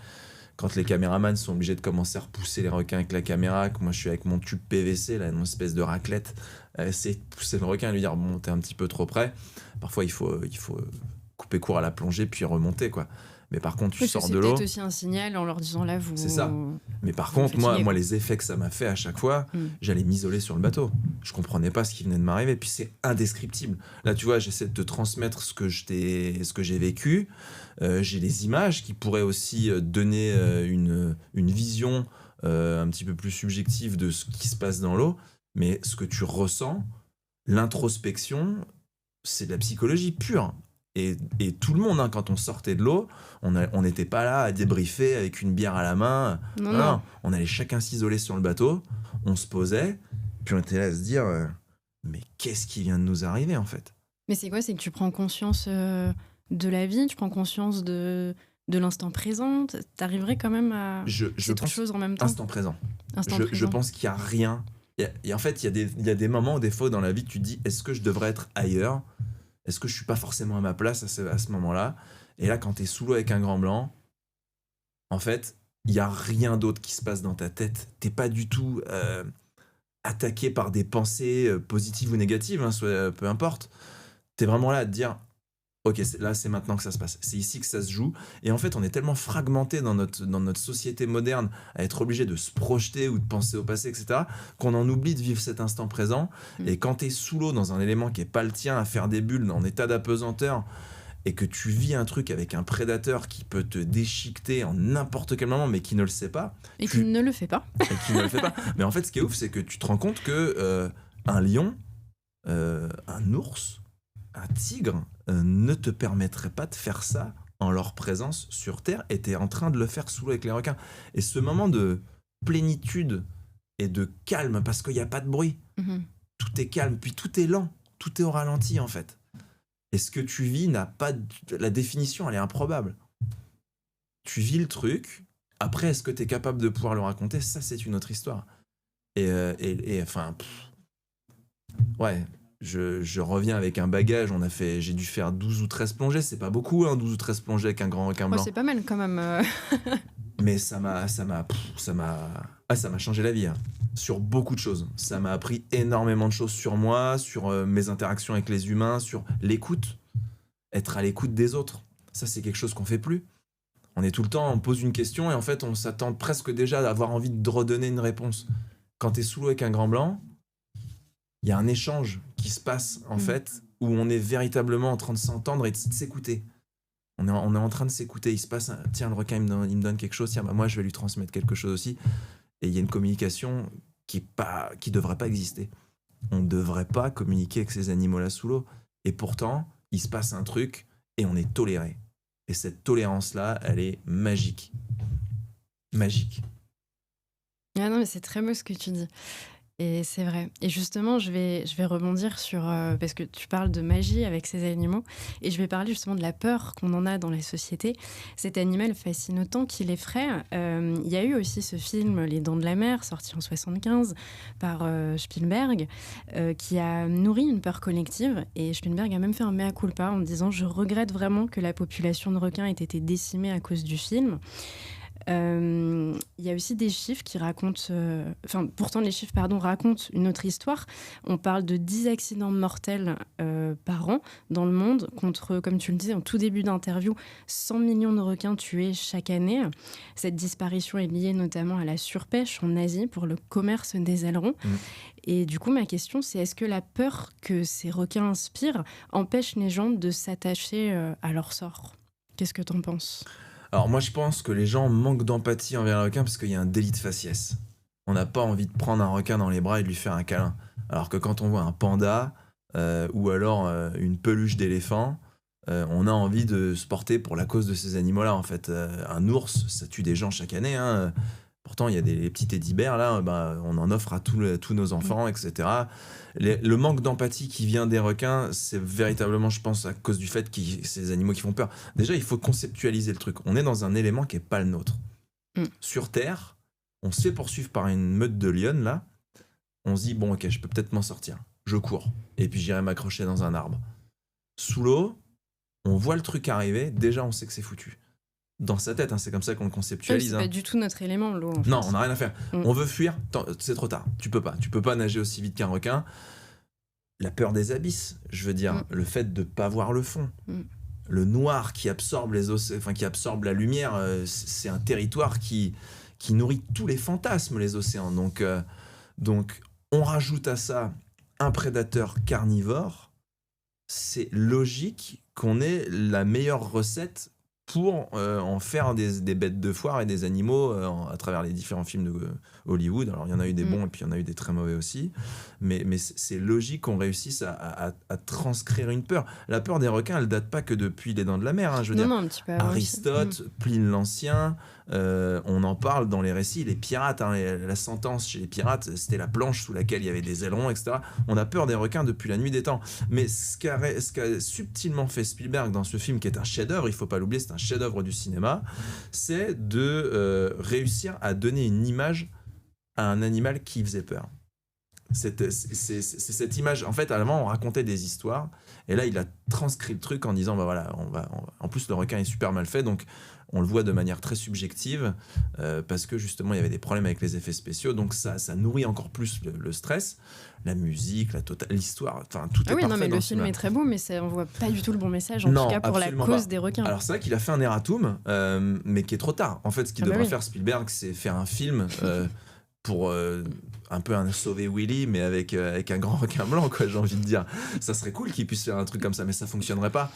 Quand les caméramans sont obligés de commencer à repousser les requins avec la caméra, que moi je suis avec mon tube PVC, là, une espèce de raclette, essayer de pousser le requin et lui dire, bon, t'es un petit peu trop près. Parfois, il faut couper court à la plongée puis remonter, quoi. Mais par contre, tu sors de l'eau. C'est peut-être aussi un signal en leur disant là, vous. C'est ça. Mais par contre, moi, les effets que ça m'a fait à chaque fois, j'allais m'isoler sur le bateau. Je comprenais pas ce qui venait de m'arriver. Puis c'est indescriptible. Là, tu vois, j'essaie de te transmettre ce que j'ai vécu. J'ai des images qui pourraient aussi donner une vision un petit peu plus subjective de ce qui se passe dans l'eau. Mais ce que tu ressens, l'introspection, c'est de la psychologie pure. Et tout le monde, hein, quand on sortait de l'eau, on n'était pas là à débriefer avec une bière à la main. Non. On allait chacun s'isoler sur le bateau, on se posait, puis on était là à se dire mais qu'est-ce qui vient de nous arriver, en fait? Mais c'est quoi? C'est que tu prends conscience de la vie, tu prends conscience de l'instant présent. T'arriverais quand même à ces toutes choses en même temps? Instant présent. Je pense qu'il n'y a rien. Et en fait, il y a des moments où des fois dans la vie, tu te dis, est-ce que je devrais être ailleurs? Est-ce que je suis pas forcément à ma place à ce moment-là? Et là, quand t'es sous l'eau avec un grand blanc, en fait, il y a rien d'autre qui se passe dans ta tête. T'es pas du tout attaqué par des pensées positives ou négatives, hein, peu importe. T'es vraiment là à te dire, ok, là, c'est maintenant que ça se passe. C'est ici que ça se joue. Et en fait, on est tellement fragmenté dans notre société moderne à être obligé de se projeter ou de penser au passé, etc., qu'on en oublie de vivre cet instant présent. Et quand t'es sous l'eau dans un élément qui est pas le tien, à faire des bulles en état d'apesanteur, et que tu vis un truc avec un prédateur qui peut te déchiqueter en n'importe quel moment, mais qui ne le sait pas. Et qui ne le fait pas. Et qui ne le fait pas. Mais en fait, ce qui est ouf, c'est que tu te rends compte que un lion, un ours, un tigre ne te permettrait pas de faire ça en leur présence sur Terre, et t'es en train de le faire sous l'eau avec les requins. Et ce moment de plénitude et de calme, parce qu'il n'y a pas de bruit, tout est calme, puis tout est lent, tout est au ralenti en fait. Et ce que tu vis n'a pas... La définition, elle est improbable. Tu vis le truc, après, est-ce que tu es capable de pouvoir le raconter? Ça, c'est une autre histoire. Et enfin... Ouais, je reviens avec un bagage, j'ai dû faire 12 ou 13 plongées, c'est pas beaucoup, 12 ou 13 plongées avec un grand requin blanc. C'est pas mal quand même. Mais ça m'a changé la vie, hein, sur beaucoup de choses. Ça m'a appris énormément de choses sur moi, sur mes interactions avec les humains, sur l'écoute, être à l'écoute des autres. Ça, c'est quelque chose qu'on fait plus. On est tout le temps, on pose une question et en fait, on s'attend presque déjà à avoir envie de redonner une réponse. Quand t'es sous l'eau avec un grand blanc, il y a un échange qui se passe, en fait, où on est véritablement en train de s'entendre et de s'écouter. On est en train de s'écouter. Il se passe, tiens, le requin, il me donne quelque chose. Tiens, moi, je vais lui transmettre quelque chose aussi. Et il y a une communication qui devrait pas exister. On ne devrait pas communiquer avec ces animaux-là sous l'eau. Et pourtant, il se passe un truc et on est toléré. Et cette tolérance-là, elle est magique. Magique. Ah non, mais c'est très beau ce que tu dis. Et c'est vrai. Et justement, je vais rebondir sur... parce que tu parles de magie avec ces animaux. Et je vais parler justement de la peur qu'on en a dans la société. Cet animal fascine autant qu'il effraie. Il y a eu aussi ce film Les Dents de la Mer, sorti en 1975 par Spielberg, qui a nourri une peur collective. Et Spielberg a même fait un mea culpa en disant « Je regrette vraiment que la population de requins ait été décimée à cause du film ». Il y a aussi des chiffres qui racontent... pourtant, les chiffres racontent une autre histoire. On parle de 10 accidents mortels par an dans le monde, contre, comme tu le disais en tout début d'interview, 100 millions de requins tués chaque année. Cette disparition est liée notamment à la surpêche en Asie pour le commerce des ailerons. Et du coup, ma question, c'est est-ce que la peur que ces requins inspirent empêche les gens de s'attacher à leur sort? Qu'est-ce que t'en penses ? Alors moi je pense que les gens manquent d'empathie envers le requin parce qu'il y a un délit de faciès. On n'a pas envie de prendre un requin dans les bras et de lui faire un câlin. Alors que quand on voit un panda ou alors une peluche d'éléphant, on a envie de se porter pour la cause de ces animaux-là. En fait, un ours, ça tue des gens chaque année. Pourtant, il y a les petits teddy-bears, là, on en offre à tous nos enfants, etc. Le manque d'empathie qui vient des requins, c'est véritablement, je pense, à cause du fait que c'est des animaux qui font peur. Déjà, il faut conceptualiser le truc. On est dans un élément qui n'est pas le nôtre. Sur Terre, on se fait poursuivre par une meute de lionnes, là. On se dit, bon, ok, je peux peut-être m'en sortir. Je cours. Et puis, j'irai m'accrocher dans un arbre. Sous l'eau, on voit le truc arriver. Déjà, on sait que c'est foutu. Dans sa tête, c'est comme ça qu'on le conceptualise. C'est pas du tout notre élément, l'eau. Non, on n'a rien à faire. On veut fuir, c'est trop tard. Tu peux pas nager aussi vite qu'un requin. La peur des abysses, je veux dire, le fait de pas voir le fond. Le noir qui absorbe qui absorbe la lumière, c'est un territoire qui nourrit tous les fantasmes, les océans. Donc, on rajoute à ça un prédateur carnivore. C'est logique qu'on ait la meilleure recette pour en faire des bêtes de foire et des animaux à travers les différents films de Hollywood. Alors, il y en a eu des bons et puis il y en a eu des très mauvais aussi. Mais c'est logique qu'on réussisse à transcrire une peur. La peur des requins, elle date pas que depuis les Dents de la Mer. Je veux dire, un petit peu avant Aristote, Pline l'Ancien, on en parle dans les récits. Les pirates, la sentence chez les pirates, c'était la planche sous laquelle il y avait des ailerons, etc. On a peur des requins depuis la nuit des temps. Mais ce qu'a subtilement fait Spielberg dans ce film, qui est un chef-d'œuvre, il faut pas l'oublier, c'est un chef-d'œuvre du cinéma, c'est de réussir à donner une image à un animal qui faisait peur. C'est cette image. En fait, avant, on racontait des histoires, et là, il a transcrit le truc en disant, en plus, le requin est super mal fait, donc on le voit de manière très subjective, parce que justement, il y avait des problèmes avec les effets spéciaux, donc ça nourrit encore plus le stress, la musique, l'histoire, enfin, tout est parfait. Non, mais le film est très beau, mais ça envoie pas du tout le bon message, en tout cas pour la cause des requins. Alors, c'est vrai qu'il a fait un erratum, mais qui est trop tard. En fait, ce qu'il devrait faire, Spielberg, c'est faire un film pour un peu un sauver Willy, mais avec un grand requin blanc, quoi, j'ai envie de dire. Ça serait cool qu'il puisse faire un truc comme ça, mais ça fonctionnerait pas.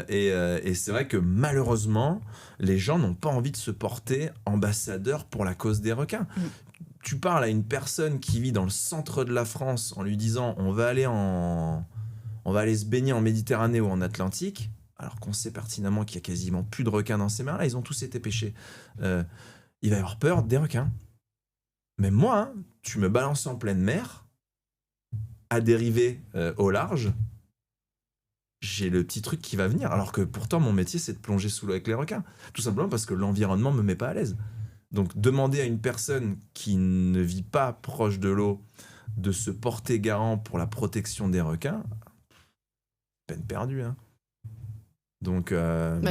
Et c'est vrai que malheureusement, les gens n'ont pas envie de se porter ambassadeur pour la cause des requins. Tu parles à une personne qui vit dans le centre de la France en lui disant on va aller se baigner en Méditerranée ou en Atlantique, alors qu'on sait pertinemment qu'il y a quasiment plus de requins dans ces mers-là, ils ont tous été pêchés. Il va y avoir peur des requins. Même moi, hein, tu me balances en pleine mer, à dériver au large, j'ai le petit truc qui va venir. Alors que pourtant, mon métier, c'est de plonger sous l'eau avec les requins. Tout simplement parce que l'environnement me met pas à l'aise. Donc, demander à une personne qui ne vit pas proche de l'eau de se porter garant pour la protection des requins, peine perdue, hein. Donc,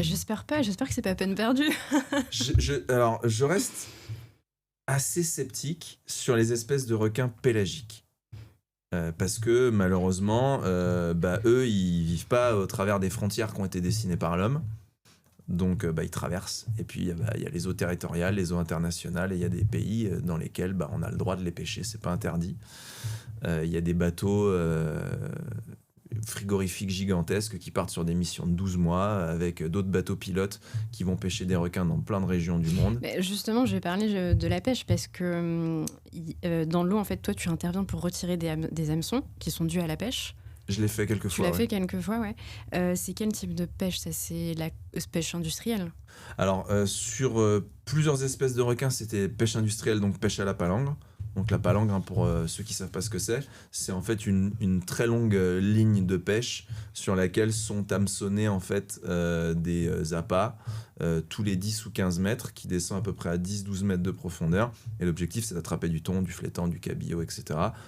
j'espère pas, j'espère que c'est pas peine perdue. alors, je reste assez sceptique sur les espèces de requins pélagiques. Parce que malheureusement, eux, ils vivent pas au travers des frontières qui ont été dessinées par l'homme. Donc, ils traversent. Et puis, il y a les eaux territoriales, les eaux internationales, et il y a des pays dans lesquels on a le droit de les pêcher, c'est pas interdit. Il y a des bateaux frigorifiques gigantesques qui partent sur des missions de 12 mois avec d'autres bateaux pilotes qui vont pêcher des requins dans plein de régions du monde. Mais justement, je vais parler de la pêche parce que dans l'eau, en fait, toi, tu interviens pour retirer des hameçons qui sont dus à la pêche. Je l'ai fait quelques fois. Tu l'as fait quelques fois, ouais. C'est quel type de pêche, ça? C'est la pêche industrielle? Alors, sur plusieurs espèces de requins, c'était pêche industrielle, donc pêche à la palangre. Donc la palangre, pour ceux qui ne savent pas ce que c'est en fait une très longue ligne de pêche sur laquelle sont hameçonnés en fait, des appâts tous les 10 ou 15 mètres qui descend à peu près à 10-12 mètres de profondeur. Et l'objectif, c'est d'attraper du thon, du flétan, du cabillaud, etc.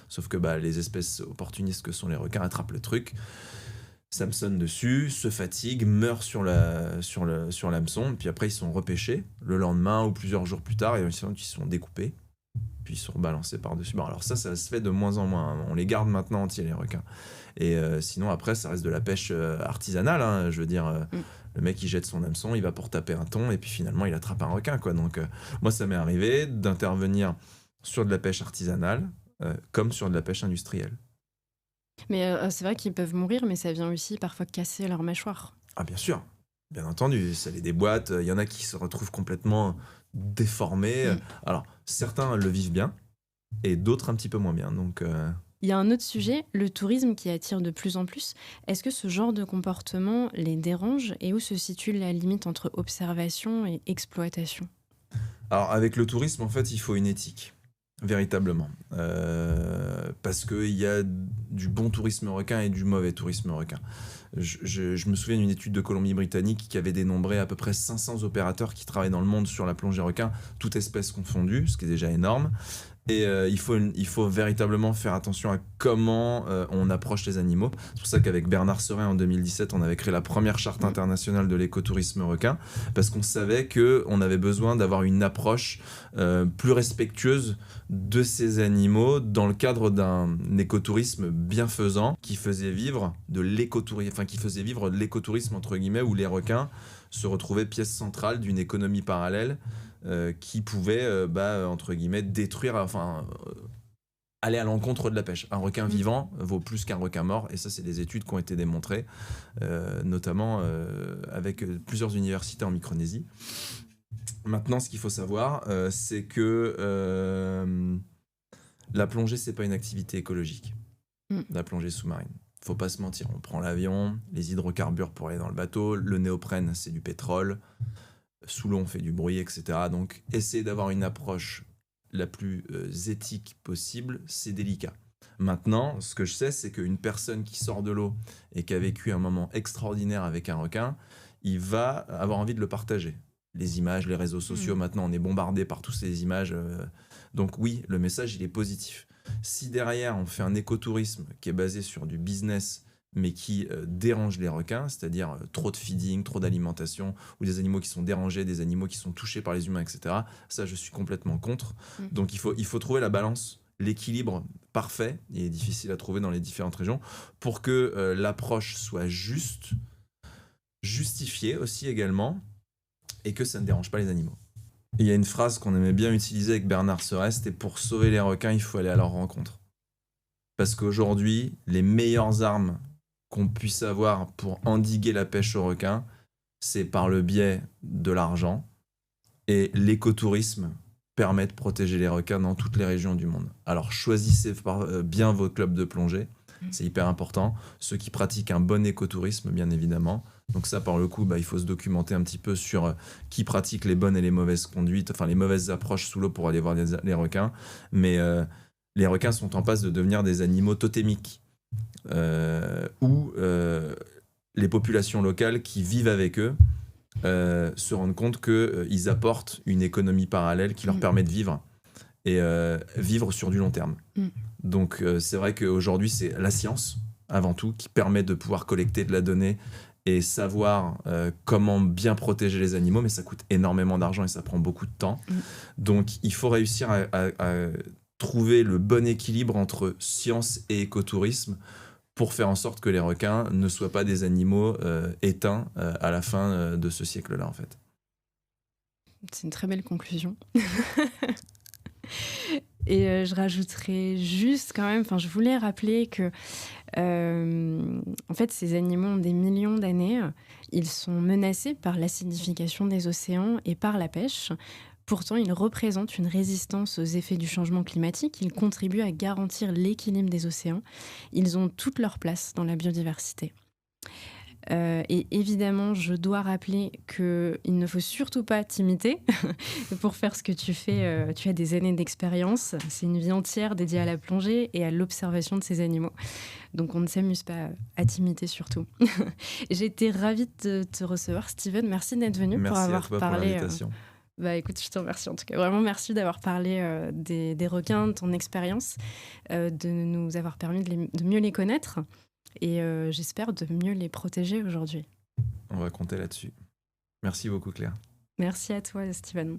Sauf que les espèces opportunistes que sont les requins attrapent le truc, s'hameçonnent dessus, se fatiguent, meurent sur l'hameçon, puis après ils sont repêchés le lendemain ou plusieurs jours plus tard, et ils sont découpés. Puis ils sont rebalancés par-dessus. Alors ça se fait de moins en moins. On les garde maintenant entiers, les requins. Et sinon, après, ça reste de la pêche artisanale. Hein. Je veux dire, le mec, il jette son hameçon, il va pour taper un thon, et puis finalement, il attrape un requin, quoi. Donc, moi, ça m'est arrivé d'intervenir sur de la pêche artisanale, comme sur de la pêche industrielle. Mais c'est vrai qu'ils peuvent mourir, mais ça vient aussi parfois casser leur mâchoire. Ah, bien sûr. Bien entendu, ça les déboîte. Il y en a qui se retrouvent complètement déformés. Alors, certains le vivent bien et d'autres un petit peu moins bien. Donc, il y a un autre sujet, le tourisme qui attire de plus en plus. Est-ce que ce genre de comportement les dérange et où se situe la limite entre observation et exploitation? Alors, avec le tourisme, en fait, il faut une éthique, véritablement. Parce qu'il y a du bon tourisme requin et du mauvais tourisme requin. Je me souviens d'une étude de Colombie-Britannique qui avait dénombré à peu près 500 opérateurs qui travaillent dans le monde sur la plongée requin, toutes espèces confondues, ce qui est déjà énorme. Et il faut véritablement faire attention à comment on approche les animaux. C'est pour ça qu'avec Bernard Serin en 2017, on avait créé la première charte internationale de l'écotourisme requin, parce qu'on savait qu'on avait besoin d'avoir une approche plus respectueuse de ces animaux dans le cadre d'un écotourisme bienfaisant qui faisait vivre de l'écotourisme entre guillemets, où les requins se retrouvaient pièce centrale d'une économie parallèle qui pouvait, entre guillemets, détruire, aller à l'encontre de la pêche. Un requin vivant vaut plus qu'un requin mort, et ça, c'est des études qui ont été démontrées, notamment avec plusieurs universités en Micronésie. Maintenant, ce qu'il faut savoir, c'est que la plongée, c'est pas une activité écologique. La plongée sous-marine. Faut pas se mentir, on prend l'avion, les hydrocarbures pour aller dans le bateau, le néoprène, c'est du pétrole. Sous l'eau, on fait du bruit, etc. Donc, essayer d'avoir une approche la plus éthique possible, c'est délicat. Maintenant, ce que je sais, c'est qu'une personne qui sort de l'eau et qui a vécu un moment extraordinaire avec un requin, il va avoir envie de le partager. Les images, les réseaux sociaux, maintenant, on est bombardé par toutes ces images. Donc oui, le message, il est positif. Si derrière, on fait un écotourisme qui est basé sur du business, mais qui dérange les requins, c'est-à-dire trop de feeding, trop d'alimentation, ou des animaux qui sont dérangés, des animaux qui sont touchés par les humains, etc. Ça, je suis complètement contre. Donc, il faut trouver la balance, l'équilibre parfait, et difficile à trouver dans les différentes régions, pour que l'approche soit juste, justifiée aussi également, et que ça ne dérange pas les animaux. Il y a une phrase qu'on aimait bien utiliser avec Bernard Serret, c'était pour sauver les requins, il faut aller à leur rencontre. Parce qu'aujourd'hui, les meilleures armes qu'on puisse avoir pour endiguer la pêche aux requins, c'est par le biais de l'argent. Et l'écotourisme permet de protéger les requins dans toutes les régions du monde. Alors choisissez bien vos clubs de plongée, c'est hyper important. Ceux qui pratiquent un bon écotourisme, bien évidemment. Donc ça, par le coup, il faut se documenter un petit peu sur qui pratique les bonnes et les mauvaises conduites, enfin les mauvaises approches sous l'eau pour aller voir les requins. Mais les requins sont en passe de devenir des animaux totémiques, où les populations locales qui vivent avec eux se rendent compte qu'ils apportent une économie parallèle qui leur permet de vivre et vivre sur du long terme. Donc c'est vrai qu'aujourd'hui c'est la science avant tout qui permet de pouvoir collecter de la donnée et savoir comment bien protéger les animaux, mais ça coûte énormément d'argent et ça prend beaucoup de temps. Donc il faut réussir à trouver le bon équilibre entre science et écotourisme pour faire en sorte que les requins ne soient pas des animaux éteints à la fin de ce siècle-là, en fait. C'est une très belle conclusion. Et je rajouterais juste quand même, je voulais rappeler que en fait, ces animaux ont des millions d'années. Ils sont menacés par l'acidification des océans et par la pêche. Pourtant, ils représentent une résistance aux effets du changement climatique. Ils contribuent à garantir l'équilibre des océans. Ils ont toute leur place dans la biodiversité. Et évidemment, je dois rappeler qu'il ne faut surtout pas t'imiter. Pour faire ce que tu fais, tu as des années d'expérience. C'est une vie entière dédiée à la plongée et à l'observation de ces animaux. Donc on ne s'amuse pas à t'imiter surtout. J'ai été ravie de te recevoir, Steven. Merci d'être venu pour avoir à toi parlé. Pour l'invitation. Écoute, je te remercie en tout cas. Vraiment, merci d'avoir parlé des requins, de ton expérience, de nous avoir permis de mieux les connaître. Et j'espère de mieux les protéger aujourd'hui. On va compter là-dessus. Merci beaucoup, Claire. Merci à toi, Steven.